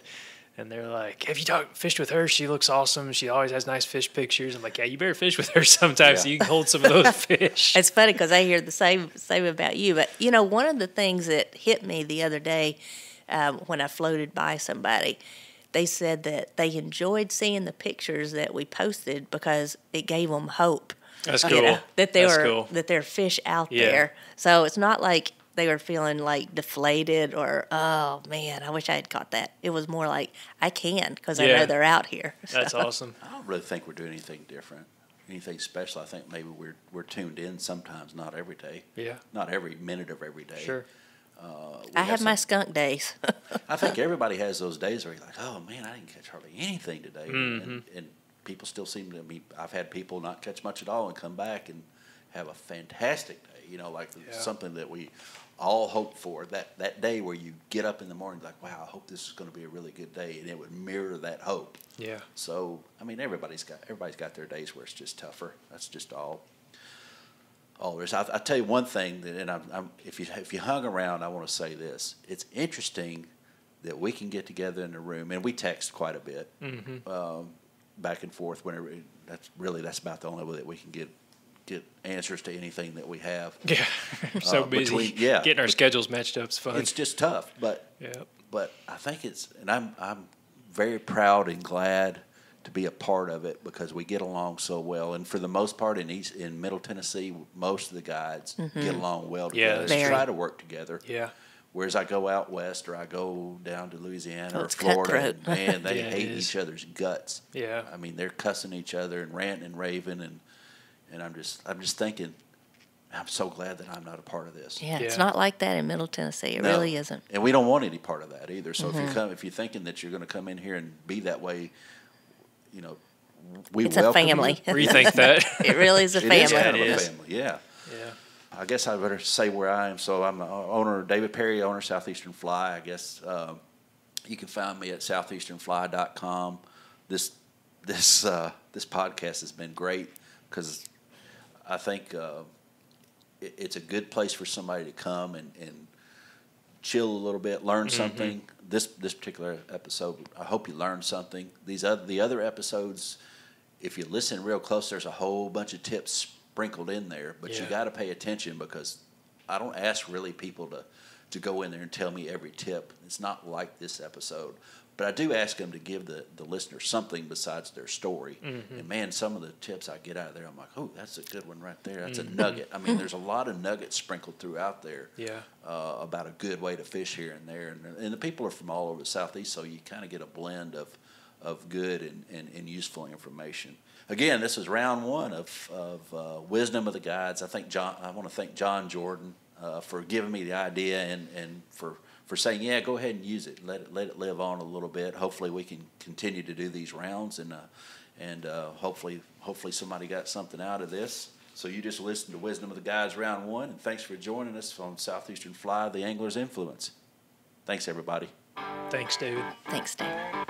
C: they're like, have you fished with her? She looks awesome. She always has nice fish pictures. I'm like, yeah, you better fish with her sometime so you can hold some of those fish.
B: It's funny because I hear the same about you. But, one of the things that hit me the other day when I floated by somebody, they said that they enjoyed seeing the pictures that we posted because it gave them hope.
C: That's cool.
B: That there are fish out there. So it's not like they were feeling like deflated or, oh man, I wish I had caught that. It was more like, I can because I know they're out here.
C: That's awesome.
A: I don't really think we're doing anything different, anything special. I think maybe we're tuned in sometimes, not every day.
C: Yeah.
A: Not every minute of every day.
C: Sure.
B: I have my skunk days.
A: I think everybody has those days where you're like, oh man, I didn't catch hardly anything today.
C: Mm-hmm.
A: And people still seem to be, I've had people not catch much at all and come back and have a fantastic day. Something that we all hope for, that day where you get up in the morning like, wow, I hope this is going to be a really good day, and it would mirror that hope.
C: Yeah.
A: So, everybody's got their days where it's just tougher. That's just all there is. I'll tell you one thing, if you hung around, I want to say this. It's interesting that we can get together in a room, and we text quite a bit, back and forth whenever. That's about the only way that we can get answers to anything that we have.
C: Yeah, we're so busy. Getting our schedules matched up is fun.
A: It's just tough, but I think and I'm very proud and glad to be a part of it because we get along so well. And for the most part, in Middle Tennessee, most of the guides get along well together.
B: Yeah,
A: try to work together.
C: Yeah.
A: Whereas I go out west or I go down to Louisiana or
B: it's
A: Florida,
B: cutthroat.
A: man, they hate each other's guts.
C: Yeah.
A: They're cussing each other and ranting and raving, and I'm just thinking, I'm so glad that I'm not a part of this.
B: Yeah, it's not like that in Middle Tennessee. It really isn't.
A: And we don't want any part of that either. So if you're thinking that you're going to come in here and be that way,
B: it's a family.
C: Rethink that.
B: It really is a family.
A: It is kind of a family,
C: Yeah.
A: I guess I better say where I am. So I'm the owner, David Perry, owner of Southeastern Fly. I guess you can find me at southeasternfly.com. This podcast has been great because I think it's a good place for somebody to come and chill a little bit, learn something. This particular episode, I hope you learned something. The other episodes, if you listen real close, there's a whole bunch of tips sprinkled in there, but you got to pay attention because I don't ask really people to go in there and tell me every tip. It's not like this episode. But I do ask them to give the listener something besides their story. And, man, some of the tips I get out of there, I'm like, oh, that's a good one right there. That's a nugget. There's a lot of nuggets sprinkled throughout there about a good way to fish here and there. And the people are from all over the Southeast, so you kind of get a blend of good and useful information. Again, this is round one of Wisdom of the Guides. I want to thank John Jordan for giving me the idea and for saying, yeah, go ahead and use it. Let it live on a little bit. Hopefully we can continue to do these rounds, and hopefully somebody got something out of this. So you just listened to Wisdom of the Guides round one, and thanks for joining us on Southeastern Fly, the Angler's Influence. Thanks, everybody.
C: Thanks, David.
B: Thanks, David.